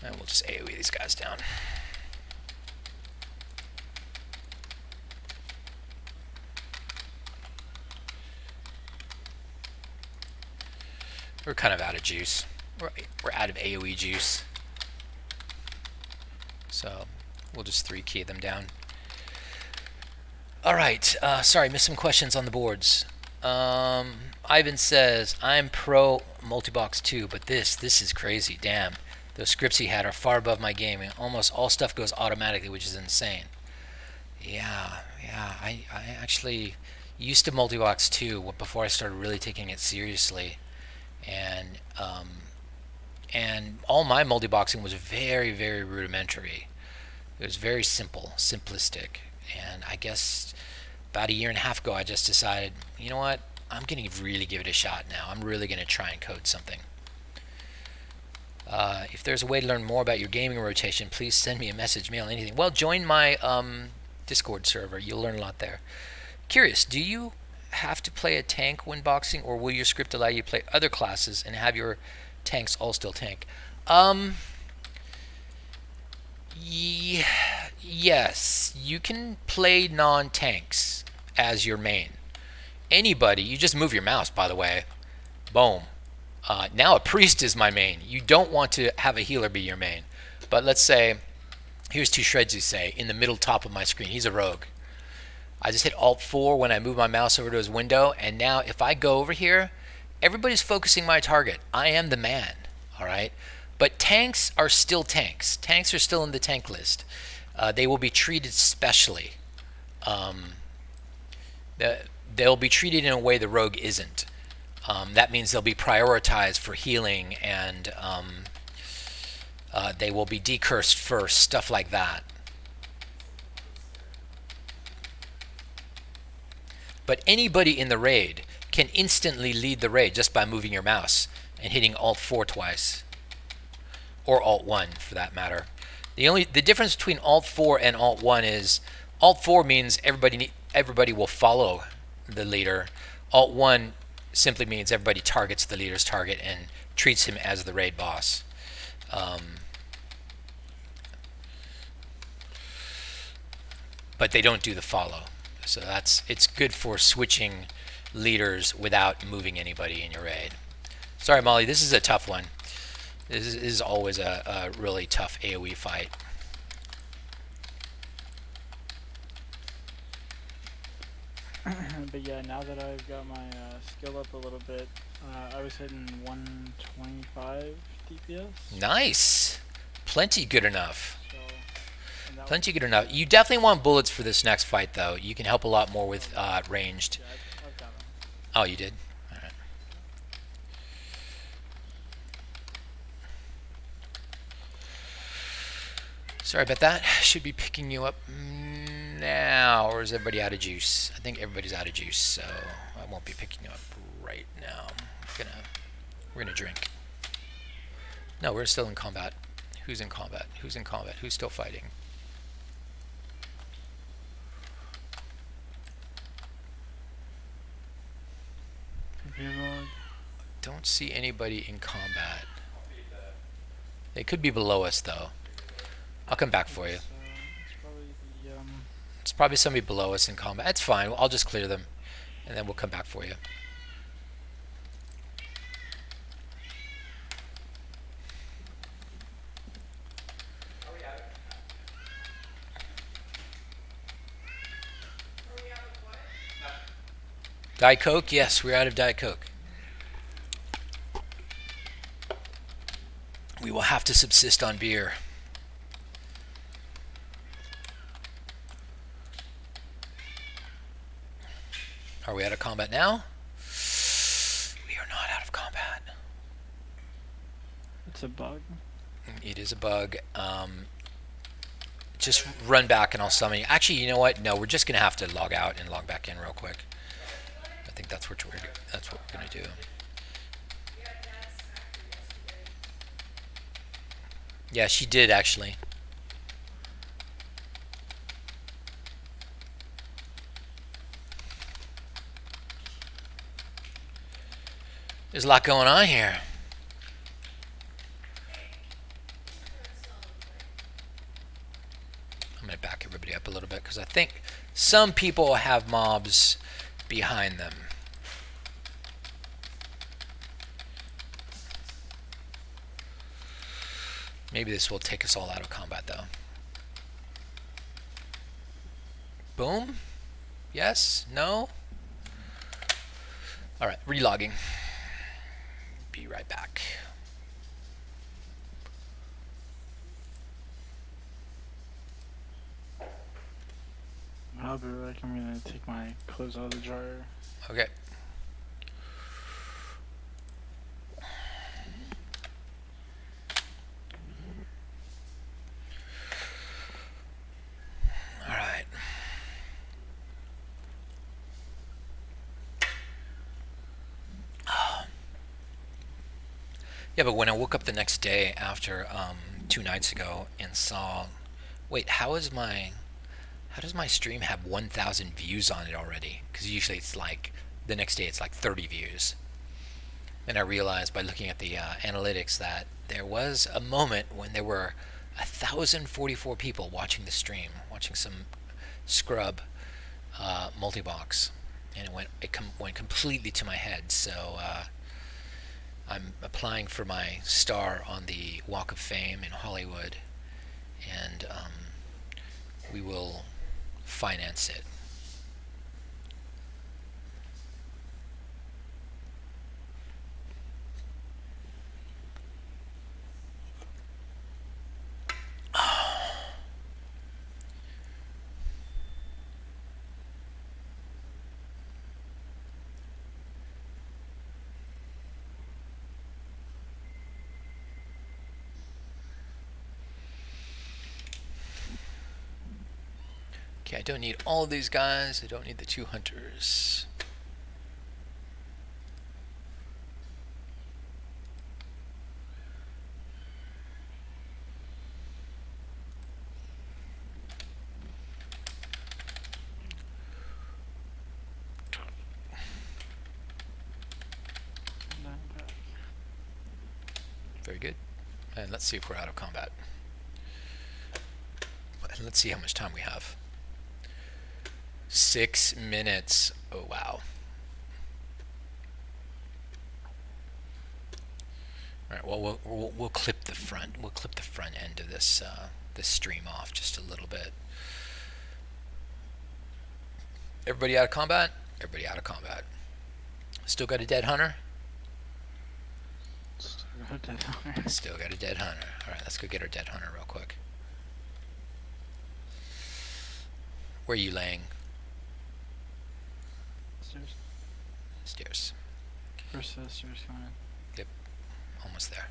And we'll just AoE these guys down. We're kind of out of juice. We're out of AoE juice. So we'll just 3 key them down. Alright, sorry, missed some questions on the boards. Ivan says, I'm pro Multibox 2, but this is crazy, damn. Those scripts he had are far above my game, and almost all stuff goes automatically, which is insane. Yeah, I actually used to Multibox 2 before I started really taking it seriously. And all my multiboxing was very, very rudimentary. It was very simple, simplistic. And I guess about a year and a half ago, I just decided, you know what? I'm going to really give it a shot now. I'm really going to try and code something. If there's a way to learn more about your gaming rotation, please send me a message, mail, anything. Well, join my Discord server. You'll learn a lot there. Curious, do you have to play a tank when boxing, or will your script allow you to play other classes and have your tanks all still tank? Yes, you can play non-tanks as your main. Anybody, you just move your mouse, by the way. Boom. Now a priest is my main. You don't want to have a healer be your main. But let's say, here's 2 shreds, you say, in the middle top of my screen. He's a rogue. I just hit Alt-4 when I move my mouse over to his window, and now if I go over here, everybody's focusing my target. I am the man, all right? But tanks are still tanks. Tanks are still in the tank list. They will be treated specially. They'll be treated in a way the rogue isn't. That means they'll be prioritized for healing, and they will be decursed first, stuff like that. But anybody in the raid can instantly lead the raid just by moving your mouse and hitting Alt-4 twice, or Alt-1 for that matter. The difference between Alt-4 and Alt-1 is Alt-4 means everybody will follow the leader. Alt-1 simply means everybody targets the leader's target and treats him as the raid boss. But they don't do the follow. So it's good for switching leaders without moving anybody in your raid. Sorry, Molly, this is a tough one. This is always a really tough AoE fight. But yeah, now that I've got my skill up a little bit, I was hitting 125 DPS. Nice. Plenty good enough. So And that Plenty was good enough. You definitely want bullets for this next fight, though. You can help a lot more with ranged. yeah, I've got him. Oh, you did? Alright. Sorry about that. Should be picking you up now, or is everybody out of juice? I think everybody's out of juice, so I won't be picking you up right now. We're gonna drink. No, we're still in combat. Who's in combat? Who's in combat? Who's still fighting? Don't see anybody in combat. They could be below us, though. I'll come back for you. It's probably the It's probably somebody below us in combat. It's fine. I'll just clear them, and then we'll come back for you. Diet Coke? Yes, we're out of Diet Coke. We will have to subsist on beer. Are we out of combat now? We are not out of combat. It's a bug. It is a bug. Just run back and I'll summon you. Actually, you know what? No, we're just gonna have to log out and log back in real quick. I think that's what we're gonna do. Yeah, she did actually. There's a lot going on here. I'm gonna back everybody up a little bit because I think some people have mobs behind them. Maybe this will take us all out of combat though. Boom. Yes? No? Alright, relogging. Be right back. I'll be right back. I'm gonna take my clothes out of the dryer. Okay. Alright. Yeah, but when I woke up the next day after 2 nights ago and saw, wait, how does my stream have 1,000 views on it already? Because usually it's like the next day it's like 30 views. And I realized by looking at the analytics that there was a moment when there were 1,044 people watching the stream, watching some scrub multi-box, and it went completely to my head. So I'm applying for my star on the Walk of Fame in Hollywood, and we will finance it. Okay, I don't need all of these guys. I don't need the 2 hunters. Very good. And let's see if we're out of combat. And let's see how much time we have. 6 minutes. Oh wow. All right. Well, we'll clip the front. We'll clip the front end of this this stream off just a little bit. Everybody out of combat. Everybody out of combat. Still got a dead hunter. Still got a dead hunter. All right. Let's go get our dead hunter real quick. Where are you laying? Stairs. Stairs. First set of stairs coming in. Yep, almost there.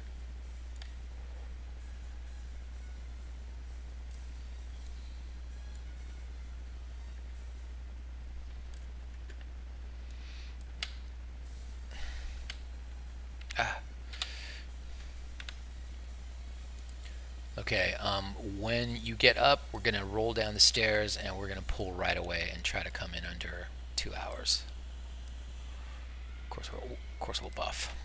Ah. Okay, when you get up, we're going to roll down the stairs and we're going to pull right away and try to come in under 2 hours. Of course we'll buff.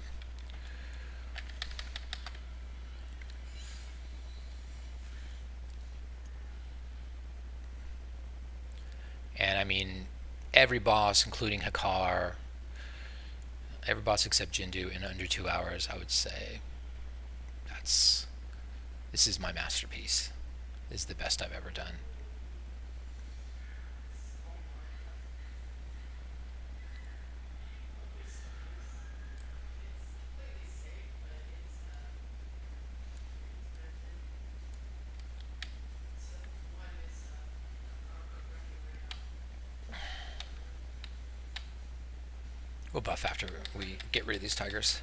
And I mean, every boss, including Hakar, every boss except Jindu in under 2 hours, I would say this is my masterpiece. This is the best I've ever done. We'll buff after we get rid of these tigers.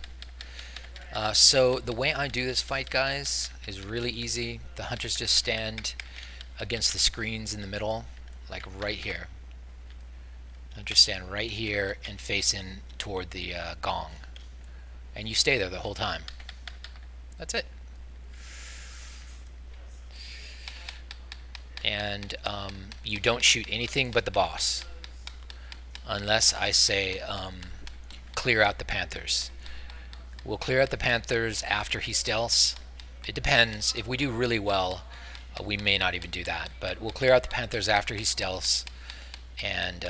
So the way I do this fight, guys, is really easy. The hunters just stand against the screens in the middle, like right here. Hunters stand right here and face in toward the gong. And you stay there the whole time. That's it. And you don't shoot anything but the boss. Unless I say clear out the panthers. We'll clear out the panthers after he stealths. It depends. If we do really well, we may not even do that. But we'll clear out the panthers after he stealths, and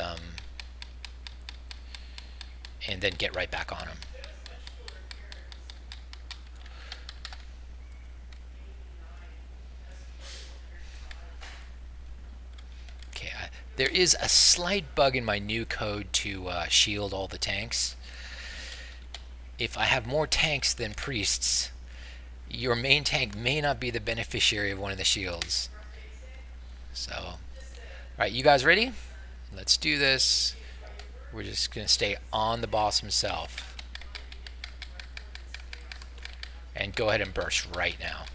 then get right back on him. Okay, there is a slight bug in my new code to shield all the tanks. If I have more tanks than priests, your main tank may not be the beneficiary of one of the shields. So, alright, you guys ready? Let's do this. We're just going to stay on the boss himself. And go ahead and burst right now.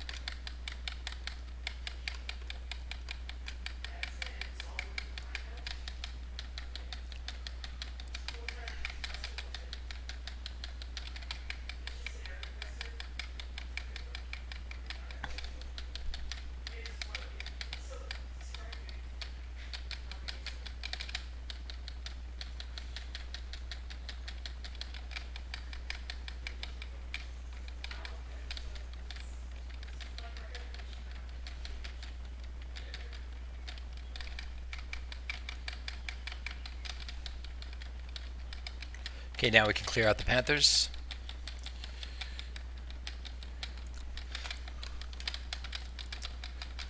Okay, now we can clear out the panthers.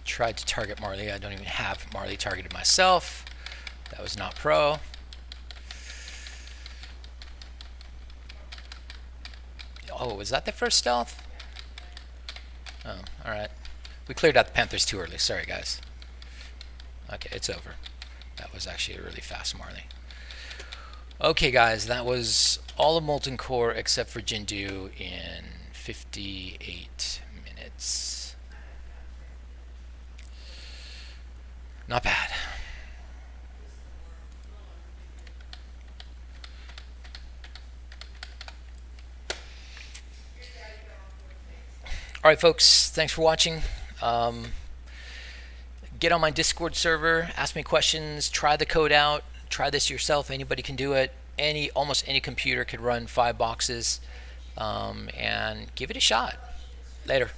Tried to target Marley. I don't even have Marley targeted myself. That was not pro. Oh, was that the first stealth? Oh, alright. We cleared out the panthers too early. Sorry, guys. Okay, it's over. That was actually a really fast Marley. Okay, guys, that was all of Molten Core except for Jindu in 58 minutes. Not bad. Alright, folks, thanks for watching. Get on my Discord server, ask me questions, try the code out. Try this yourself. Anybody can do it. Almost any computer could run 5 boxes, and give it a shot. Later.